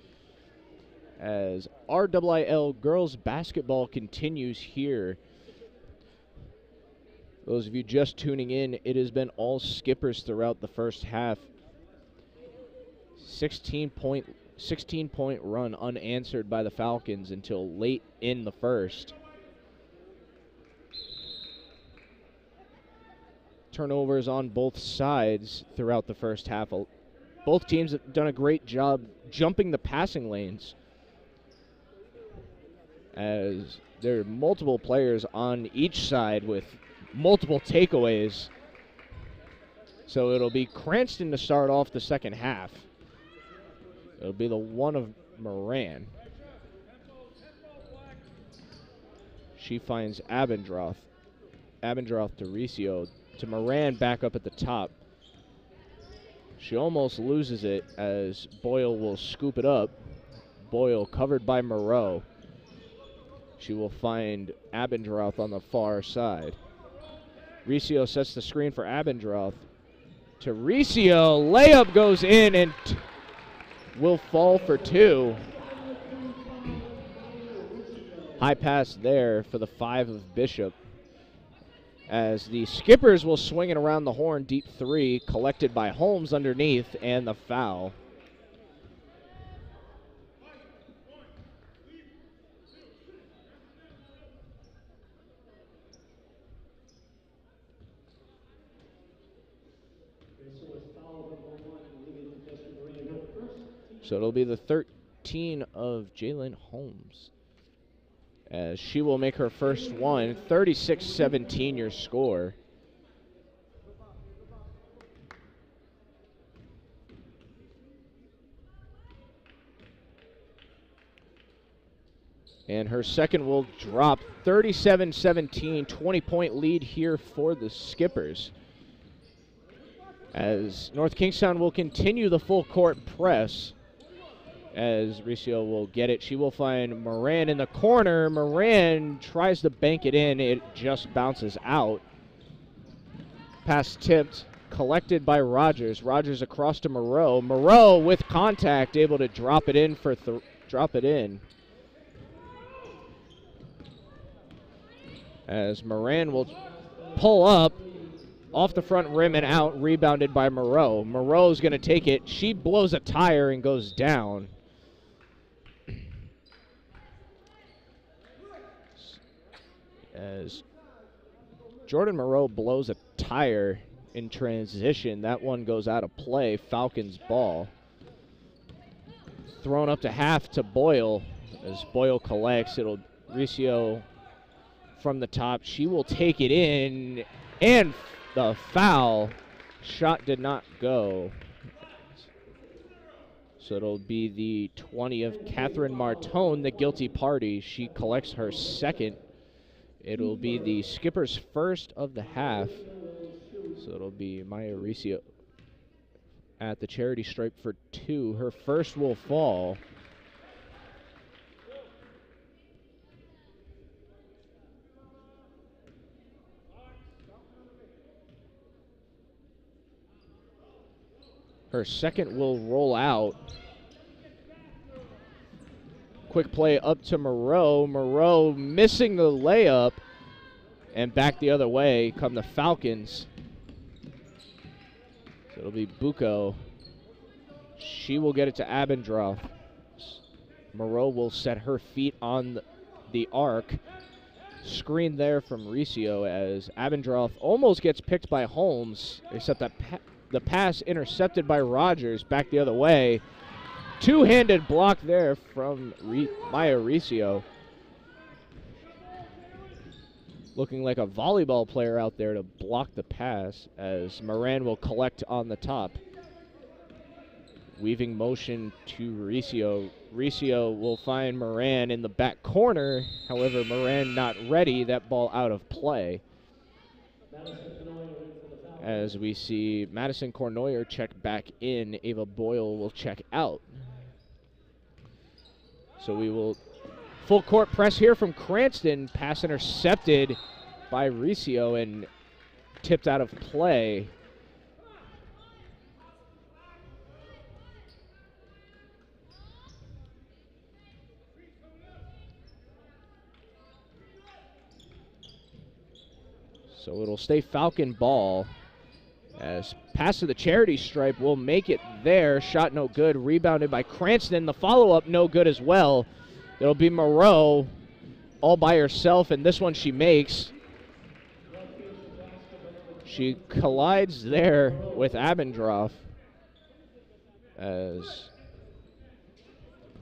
as RWIL girls basketball continues here. Those of you just tuning in, it has been all skippers throughout the first half. 16-point run unanswered by the Falcons until late in the first. turnovers on both sides throughout the first half. Both teams have done a great job jumping the passing lanes, as there are multiple players on each side with multiple takeaways. So it'll be Cranston to start off the second half. It'll be the one of Moran. She finds Abendroth. Abendroth to Riccio. To Moran back up at the top. She almost loses it as Boyle will scoop it up. Boyle covered by Moreau. She will find Abendroth on the far side. Riccio sets the screen for Abendroth. To Riccio, layup goes in and will fall for two. High pass there for the 5 of Bishop, as the Skippers will swing it around the horn. Deep three collected by Holmes underneath, and the foul. So it'll be the 13 of Jalen Holmes, as she will make her first one. 36-17 your score. And her second will drop. 37-17, 20-point lead here for the Skippers, as North Kingstown will continue the full court press. As Riccio will get it, she will find Moran in the corner. Moran tries to bank it in. It just bounces out. Pass tipped, collected by Rogers. Rogers across to Moreau. Moreau with contact, able to drop it in As Moran will pull up off the front rim and out, rebounded by Moreau. Moreau's going to take it. She blows a tire and goes down. As Jordan Moreau blows a tire in transition, that one goes out of play. Falcons ball. Thrown up to half to Boyle. As Boyle collects, it'll Riccio from the top. She will take it in, and the foul. Shot did not go. So it'll be the 20 of Catherine Martone, the guilty party. She collects her second. It'll be the Skipper's first of the half. So it'll be Maya Riccio at the charity stripe for 2. Her first will fall. Her second will roll out. Quick play up to Moreau. Moreau missing the layup, and back the other way come the Falcons. So it'll be Bucco. She will get it to Abendroth. Moreau will set her feet on the arc. Screen there from Riccio as Abendroth almost gets picked by Holmes, except that the pass intercepted by Rogers. Back the other way. Two-handed block there from Maya Riccio. Looking like a volleyball player out there to block the pass, as Moran will collect on the top. Weaving motion to Riccio. Riccio will find Moran in the back corner. However, Moran not ready. That ball out of play. As we see Madison Cornoyer check back in, Ava Boyle will check out. So we will full court press here from Cranston. Pass intercepted by Riccio and tipped out of play. So it'll stay Falcon ball. As pass to the charity stripe will make it there. Shot no good. Rebounded by Cranston. The follow-up no good as well. It'll be Moreau all by herself, and this one she makes. She collides there with Abendroth. As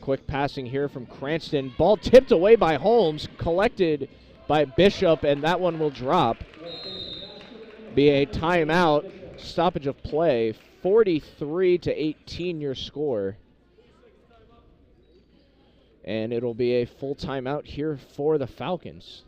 quick passing here from Cranston. Ball tipped away by Holmes, collected by Bishop, and that one will drop. Be a timeout, stoppage of play, 43-18 your score. And it'll be a full timeout here for the Falcons.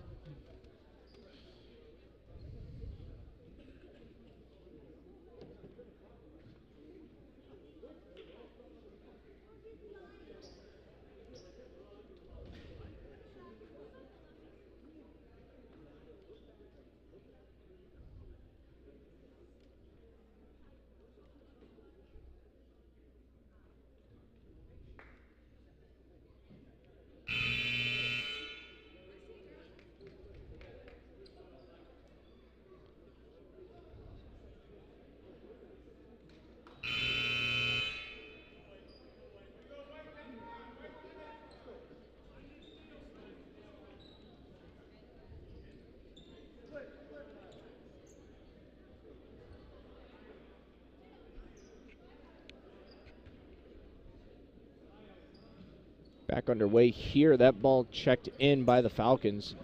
Back underway here. That ball checked in by the Falcons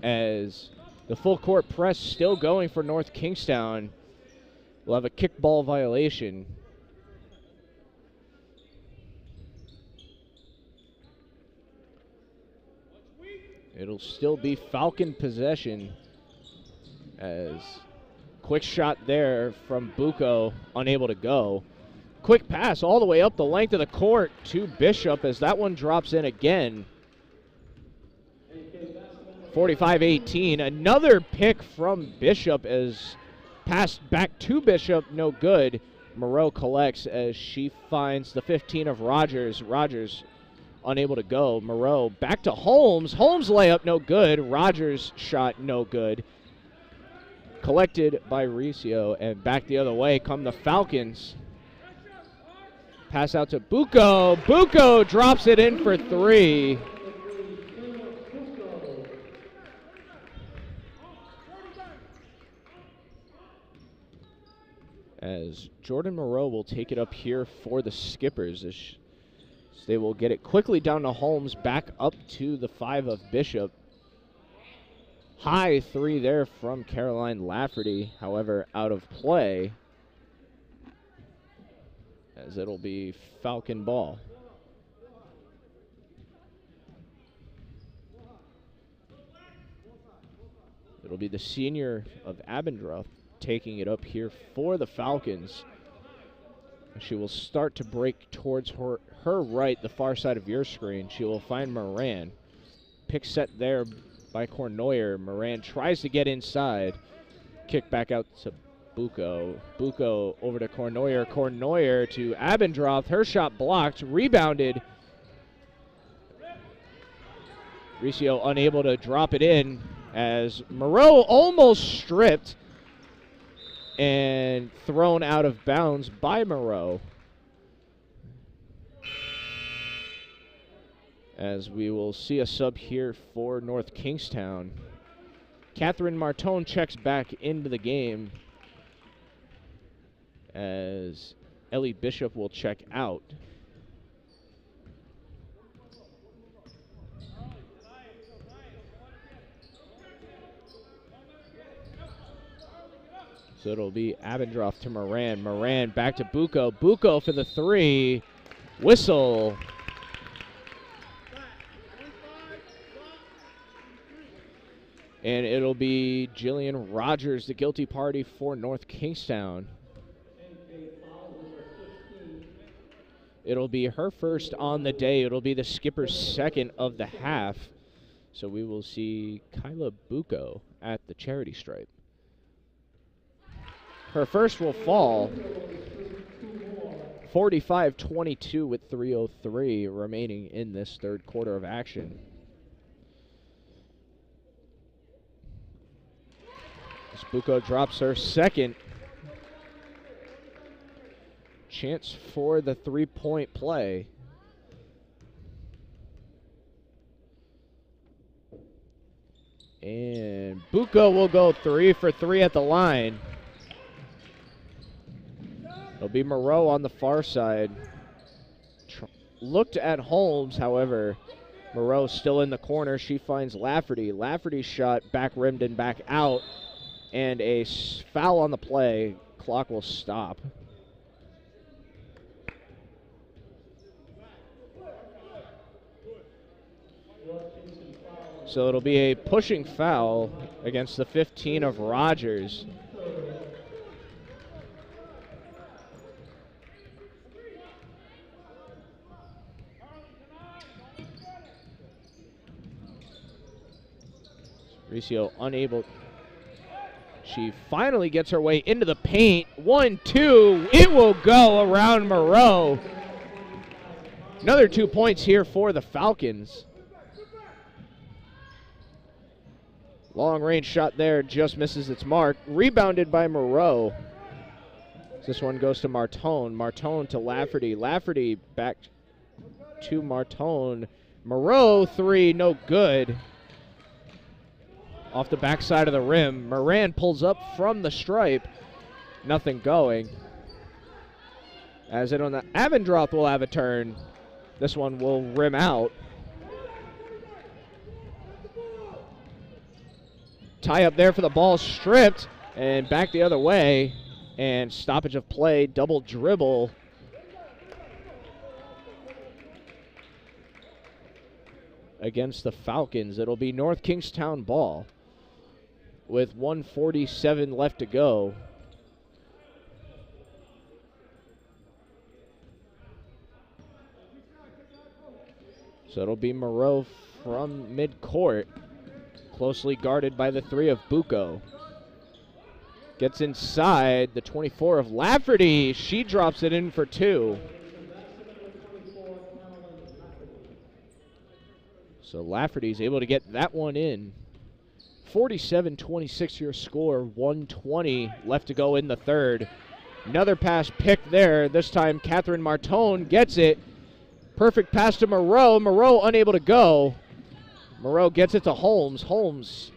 as the full court press still going for North Kingstown. We'll have a kickball violation. It'll still be Falcon possession as quick shot there from Bucco, unable to go. Quick pass all the way up the length of the court to Bishop as that one drops in again. 45-18. Another pick from Bishop as passed back to Bishop, no good. Moreau collects as she finds the 15 of Rogers. Rogers unable to go. Moreau back to Holmes. Holmes layup, no good. Rogers shot, no good. Collected by Riccio, and back the other way come the Falcons. Pass out to Bucco. Bucco drops it in for three. As Jordan Moreau will take it up here for the Skippers. As they will get it quickly down to Holmes, back up to the 5 of Bishop. High three there from Caroline Lafferty, however, out of play, as it'll be Falcon ball. It'll be the senior of Abendroth taking it up here for the Falcons. She will start to break towards her right, the far side of your screen. She will find Moran. Pick set there by Cournoyer. Moran tries to get inside. Kick back out to Bucco. Bucco over to Cournoyer. Cournoyer to Abendroth. Her shot blocked. Rebounded. Riccio unable to drop it in as Moreau almost stripped and thrown out of bounds by Moreau. As we will see a sub here for North Kingstown. Catherine Martone checks back into the game as Ellie Bishop will check out. So it'll be Abendroth to Moran. Moran back to Bucco. Bucco for the three. Whistle. And it'll be Jillian Rogers, the guilty party for North Kingstown. It'll be her first on the day. It'll be the Skipper's second of the half. So we will see Kyla Bucco at the charity stripe. Her first will fall. 45-22 with 3:03 remaining in this third quarter of action. Bucco drops her second. Chance for the three-point play. And Bucco will go 3 for 3 at the line. It'll be Moreau on the far side. Looked at Holmes, however. Moreau still in the corner. She finds Lafferty. Lafferty's shot back rimmed and back out. And a foul on the play. Clock will stop. So it'll be a pushing foul against the 15 of Rogers. Riccio unable. She finally gets her way into the paint. 1-2. It will go around Moreau. Another 2 points here for the Falcons. Long range shot there, just misses its mark. Rebounded by Moreau. This one goes to Martone. Martone to Lafferty. Lafferty back to Martone. Moreau, three, no good. Off the backside of the rim. Moran pulls up from the stripe. Nothing going. As it on the Avondroth will have a turn. This one will rim out. Tie up there for the ball, stripped, and back the other way. And stoppage of play, double dribble. Against the Falcons. It'll be North Kingstown ball with 1:47 left to go. So it'll be Moreau from midcourt, closely guarded by the three of Bucco. Gets inside, the 24 of Lafferty. She drops it in for two. So Lafferty's able to get that one in. 47-26 your score, 1:20 left to go in the third. Another pass picked there. This time Catherine Martone gets it. Perfect pass to Moreau. Moreau unable to go. Moreau gets it to Holmes. Holmes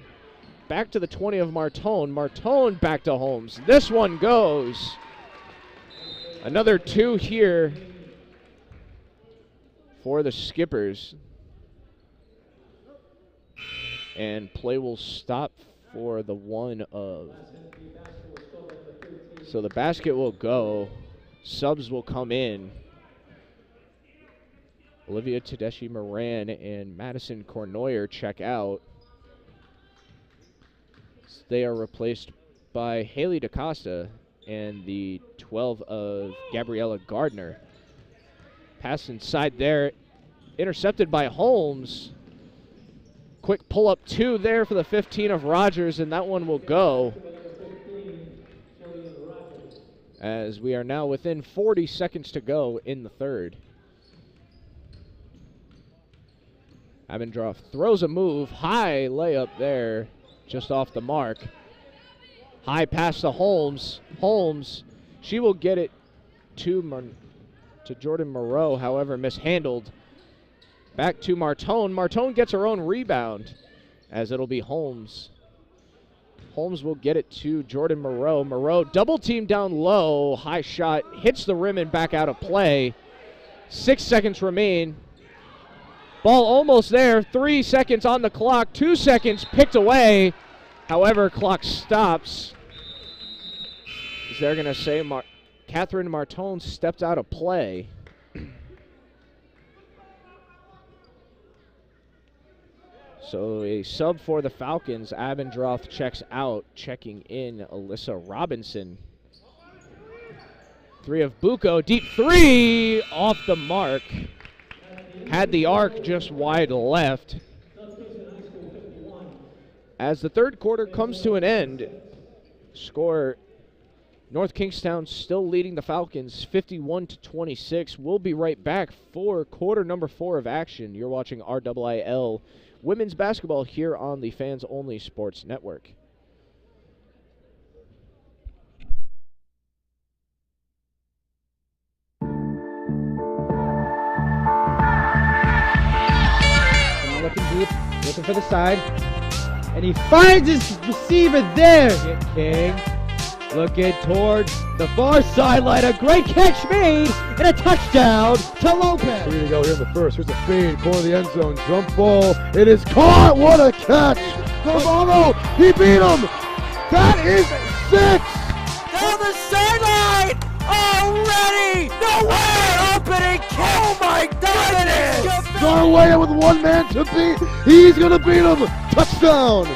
back to the 20 of Martone. Martone back to Holmes. This one goes. Another two here for the Skippers. And play will stop for the one of. So the basket will go. Subs will come in. Olivia Tedeschi Moran and Madison Cornoyer check out. They are replaced by Haley DaCosta and the 12 of Gabriella Gardner. Pass inside there. Intercepted by Holmes. Quick pull-up two there for the 15 of Rogers, and that one will go. As we are now within 40 seconds to go in the third. Avondroth throws a move. High layup there, just off the mark. High pass to Holmes. Holmes, she will get it to Jordan Moreau, however, mishandled. Back to Martone. Martone gets her own rebound, as it'll be Holmes. Holmes will get it to Jordan Moreau. Moreau double team down low. High shot hits the rim and back out of play. 6 seconds remain. Ball almost there. 3 seconds on the clock. 2 seconds picked away. However, clock stops. Is they're going to say Catherine Martone stepped out of play. So a sub for the Falcons. Avondroth checks out. Checking in Alyssa Robinson. Three of Bucco. Deep three off the mark. Had the arc just wide left. As the third quarter comes to an end, score North Kingstown still leading the Falcons 51-26. We'll be right back for quarter number 4 of action. You're watching RIIL Women's Basketball here on the Fans Only Sports Network. Looking deep, looking for the side. And he finds his receiver there. King Looking towards the far sideline. A great catch made and a touchdown to Lopez. 3 to go here in the first. Here's a fade, corner of the end zone, jump ball. It is caught. What a catch! Cavano, he beat him. That is 6. Down the sideline! Already! No way! Opening kick! Oh my goodness! Garway with 1 man to beat. He's gonna beat him. Touchdown!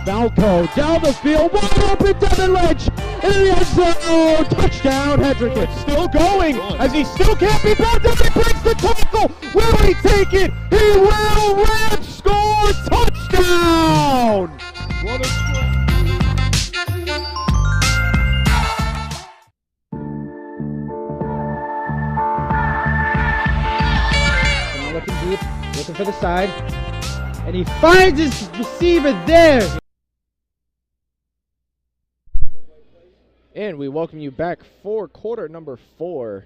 Falco down the field, wide open, Devin Lynch in the end zone, touchdown, Hendrickson. Still going, as he still can't be brought down, he breaks the tackle, will he take it? He will, Rams score, touchdown! What a Looking deep, looking for the side, and he finds his receiver there. And we welcome you back for quarter number 4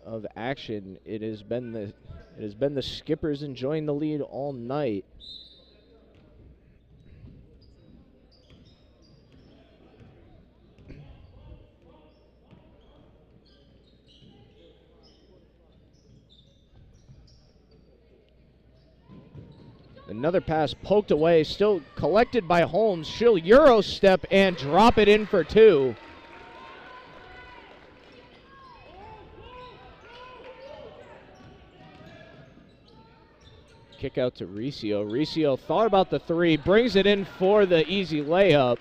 of action. It has been the Skippers enjoying the lead all night. Another pass poked away, still collected by Holmes. She'll Euro step and drop it in for 2. Kick out to Riccio. Riccio thought about the 3, brings it in for the easy layup.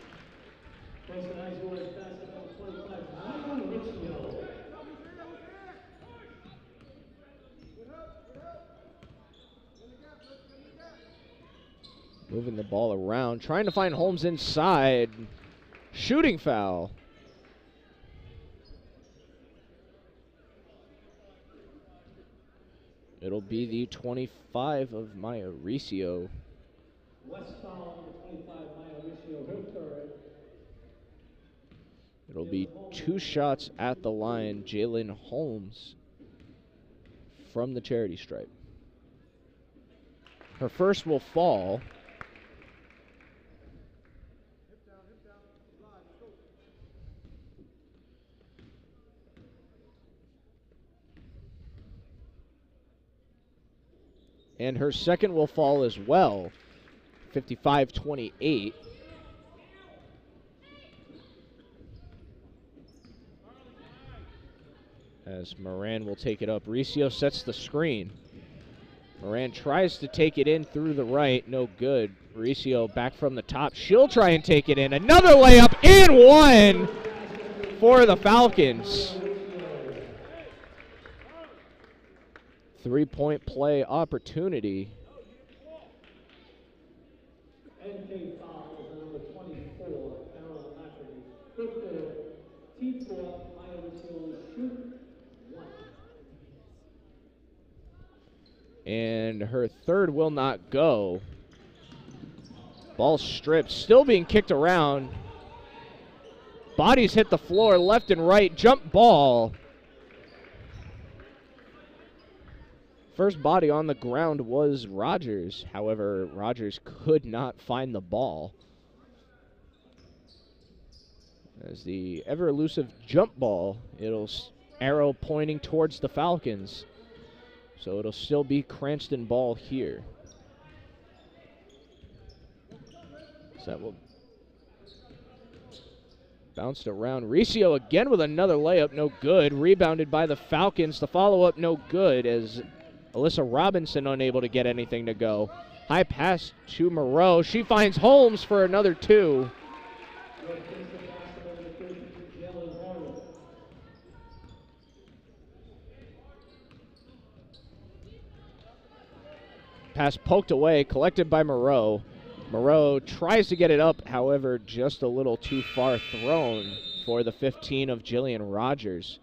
Moving the ball around, trying to find Holmes inside. Shooting foul. It'll be the 25 of Maya Riccio. Westbound 25, Maya Riccio, her third. It'll be 2 shots at the line. Jalen Holmes from the charity stripe. Her first will fall. And her second will fall as well. 55-28. As Moran will take it up. Riccio sets the screen. Moran tries to take it in through the right. No good. Riccio back from the top. She'll try and take it in. Another layup and 1 for the Falcons. 3-point play opportunity. NK fouls on number 24, Carol Lafferty. Fifth, T4, Maya Riccio, shoot 1. And her third will not go. Ball stripped, still being kicked around. Bodies hit the floor left and right. Jump ball. First body on the ground was Rogers. However, Rogers could not find the ball. As the ever-elusive jump ball, it'll arrow pointing towards the Falcons. So it'll still be Cranston ball here. So that will bounced around. Riccio again with another layup, no good. Rebounded by the Falcons. The follow-up, no good, as Alyssa Robinson unable to get anything to go. High pass to Moreau. She finds Holmes for another 2. Pass poked away, collected by Moreau. Moreau tries to get it up, however, just a little too far thrown for the 15 of Jillian Rogers.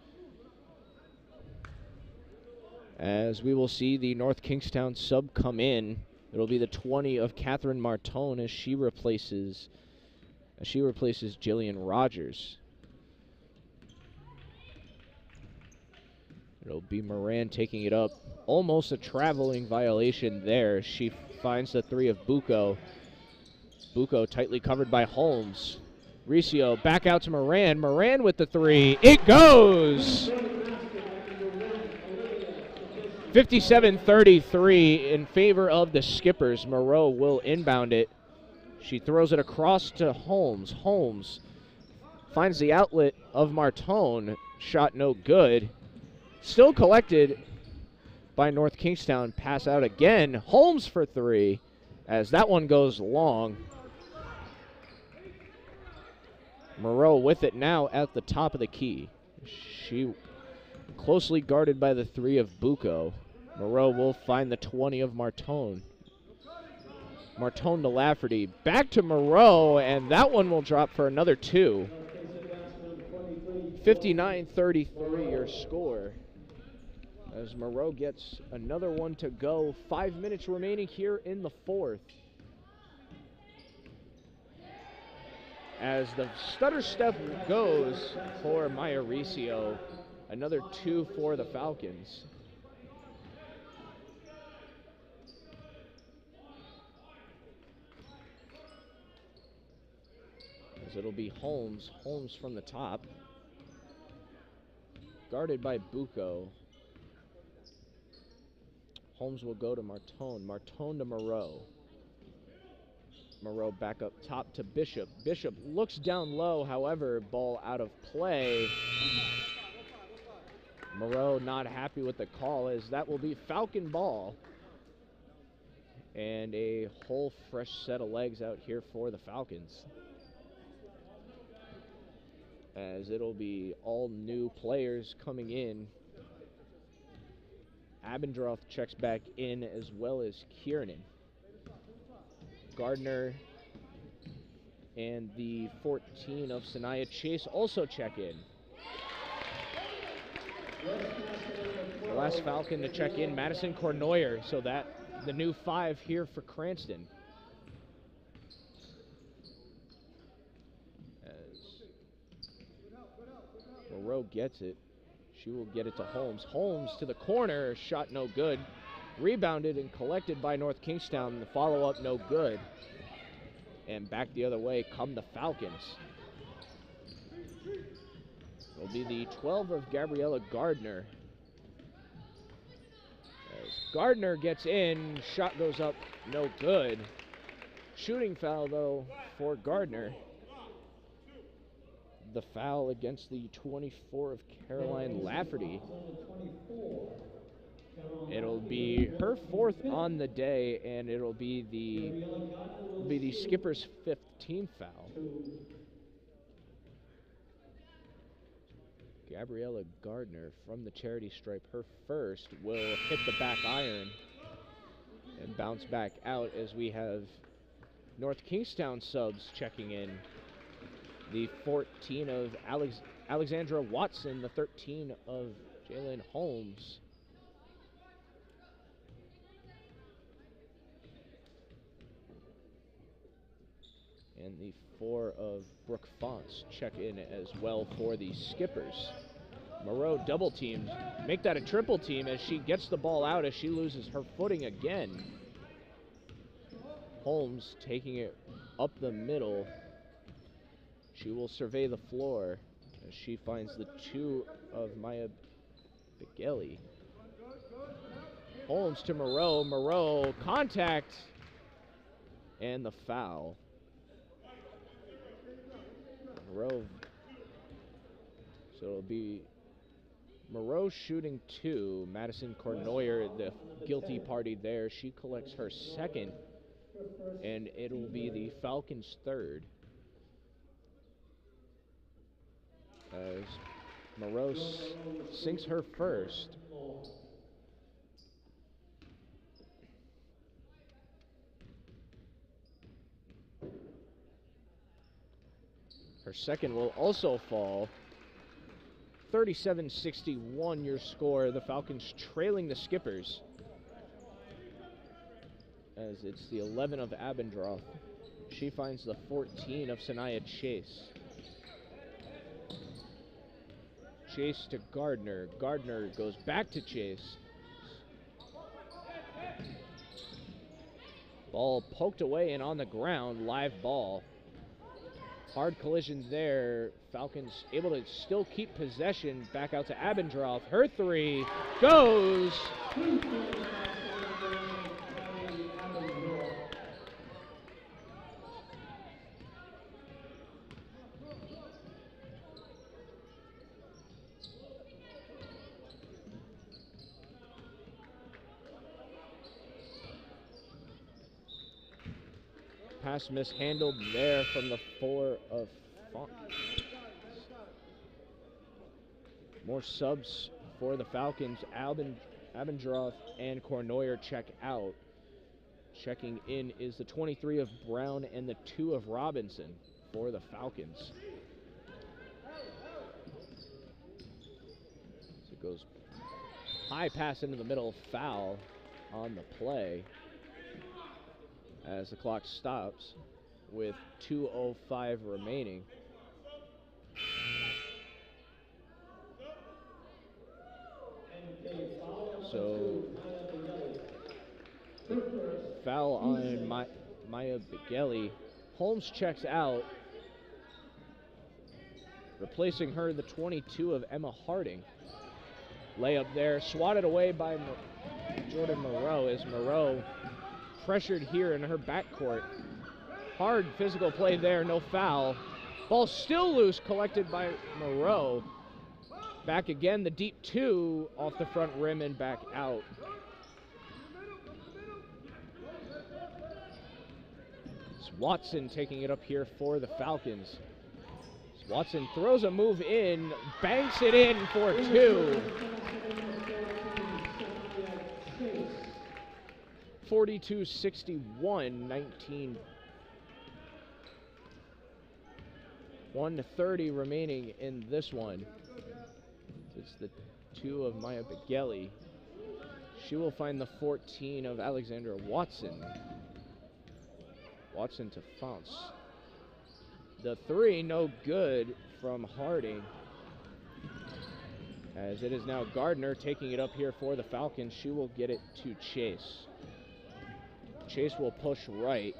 As we will see the North Kingstown sub come in, it'll be the 20 of Catherine Martone as she replaces Jillian Rogers. It'll be Moran taking it up. Almost a traveling violation there. She finds the 3 of Bucco. Bucco tightly covered by Holmes. Riccio back out to Moran. Moran with the three. It goes! 57-33 in favor of the Skippers. Moreau will inbound it. She throws it across to Holmes. Holmes finds the outlet of Martone. Shot no good. Still collected by North Kingstown. Pass out again. Holmes for three as that one goes long. Moreau with it now at the top of the key. She closely guarded by the three of Bucco. Moreau will find the 20 of Martone. Martone to Lafferty. Back to Moreau, and that one will drop for another two. 59-33 your score. As Moreau gets another one to go. 5 minutes remaining here in the fourth. As the stutter step goes for Maya Riccio. Another two for the Falcons. As it'll be Holmes. Holmes from the top. Guarded by Bucco. Holmes will go to Martone. Martone to Moreau. Moreau back up top to Bishop. Bishop looks down low, however, ball out of play. Moreau not happy with the call as that will be Falcon ball. And a whole fresh set of legs out here for the Falcons. As it'll be all new players coming in. Abendroth checks back in as well as Kiernan. Gardner and the 14 of Sanaya Chase also check in. The last Falcon to check in, Madison Cornoyer, so that the new 5 here for Cranston. As Moreau gets it, she will get it to Holmes. Holmes to the corner, shot no good. Rebounded and collected by North Kingstown. The follow-up no good. And back the other way come the Falcons. It'll be the 12 of Gabriella Gardner. As Gardner gets in, shot goes up, no good. Shooting foul, though, for Gardner. The foul against the 24 of Caroline Lafferty. It'll be her 4th on the day, and it'll be the skipper's 5th team foul. Gabriella Gardner from the charity stripe, her first, will hit the back iron and bounce back out as we have North Kingstown subs checking in. The 14 of Alexandra Watson, the 13 of Jalen Holmes. And the 4 of Brooke Fonts check in as well for the Skippers. Moreau double teamed. Make that a triple team as she gets the ball out as she loses her footing again. Holmes taking it up the middle. She will survey the floor as she finds the 2 of Maya Bigeli. Holmes to Moreau. Moreau, contact, and the foul. Moreau. So it'll be Moreau shooting 2. Madison Cornoyer, the guilty party there. She collects her 2nd, and it'll be the Falcons' 3rd. As Moreau sinks her 1st. Her 2nd will also fall. 37-61 your score. The Falcons trailing the Skippers. As it's the 11 of Abendroth. She finds the 14 of Sanaya Chase. Chase to Gardner. Gardner goes back to Chase. Ball poked away and on the ground. Live ball. Hard collision there. Falcons able to still keep possession. Back out to Abendroth. Her three goes. Pass mishandled there from the 4 of Font. More subs for the Falcons. Abendroth and Cornoyer check out. Checking in is the 23 of Brown and the 2 of Robinson for the Falcons. So it goes high pass into the middle, foul on the play as the clock stops with 2:05 remaining. So foul on Maya Bigeli. Holmes checks out, replacing her the 22 of Emma Harding. Layup there, swatted away by Jordan Moreau as Moreau pressured here in her backcourt. Hard physical play there, no foul. Ball still loose, collected by Moreau. Back again, the deep 2 off the front rim and back out. It's Watson taking it up here for the Falcons. Watson throws a move in, banks it in for 2. 42-61, 19. 1:30 remaining in this one. It's the 2 of Maya Bigeli. She will find the 14 of Alexandra Watson. Watson to Fonce. The 3, no good from Harding. As it is now Gardner taking it up here for the Falcons. She will get it to Chase. Chase will push right.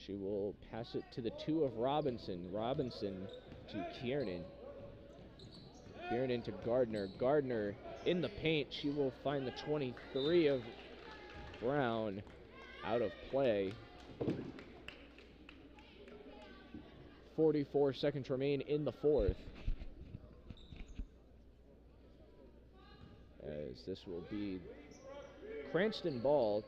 She will pass it to the 2 of Robinson. Robinson to Kiernan. Kiernan to Gardner. Gardner in the paint. She will find the 23 of Brown out of play. 44 seconds remain in the 4th. As this will be Cranston ball.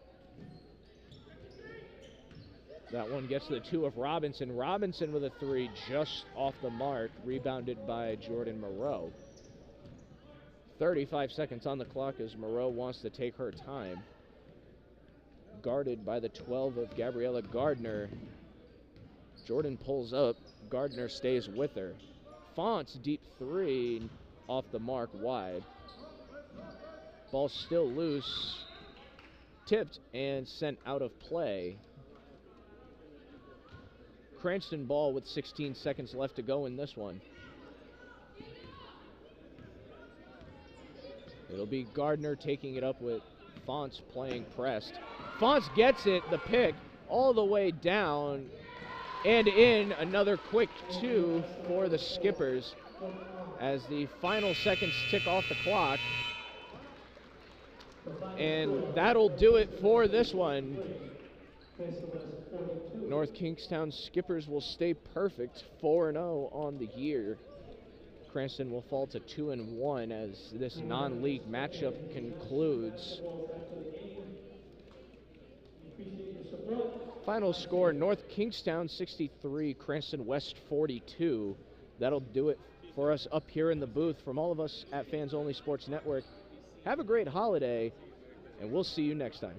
That one gets to the 2 of Robinson. Robinson with a 3 just off the mark, rebounded by Jordan Moreau. 35 seconds on the clock as Moreau wants to take her time. Guarded by the 12 of Gabriella Gardner. Jordan pulls up. Gardner stays with her. Fonce, deep 3, off the mark, wide. Ball still loose. Tipped and sent out of play. Cranston ball with 16 seconds left to go in this one. It'll be Gardner taking it up with Fonce playing pressed. Fonce gets it, the pick, all the way down and in. Another quick 2 for the Skippers as the final seconds tick off the clock. And that'll do it for this one. North Kingstown Skippers will stay perfect, 4-0 on the year. Cranston will fall to 2-1 as this non-league matchup concludes. Final score, North Kingstown 63, Cranston West 42. That'll do it for us up here in the booth. From all of us at Fans Only Sports Network, have a great holiday, and we'll see you next time.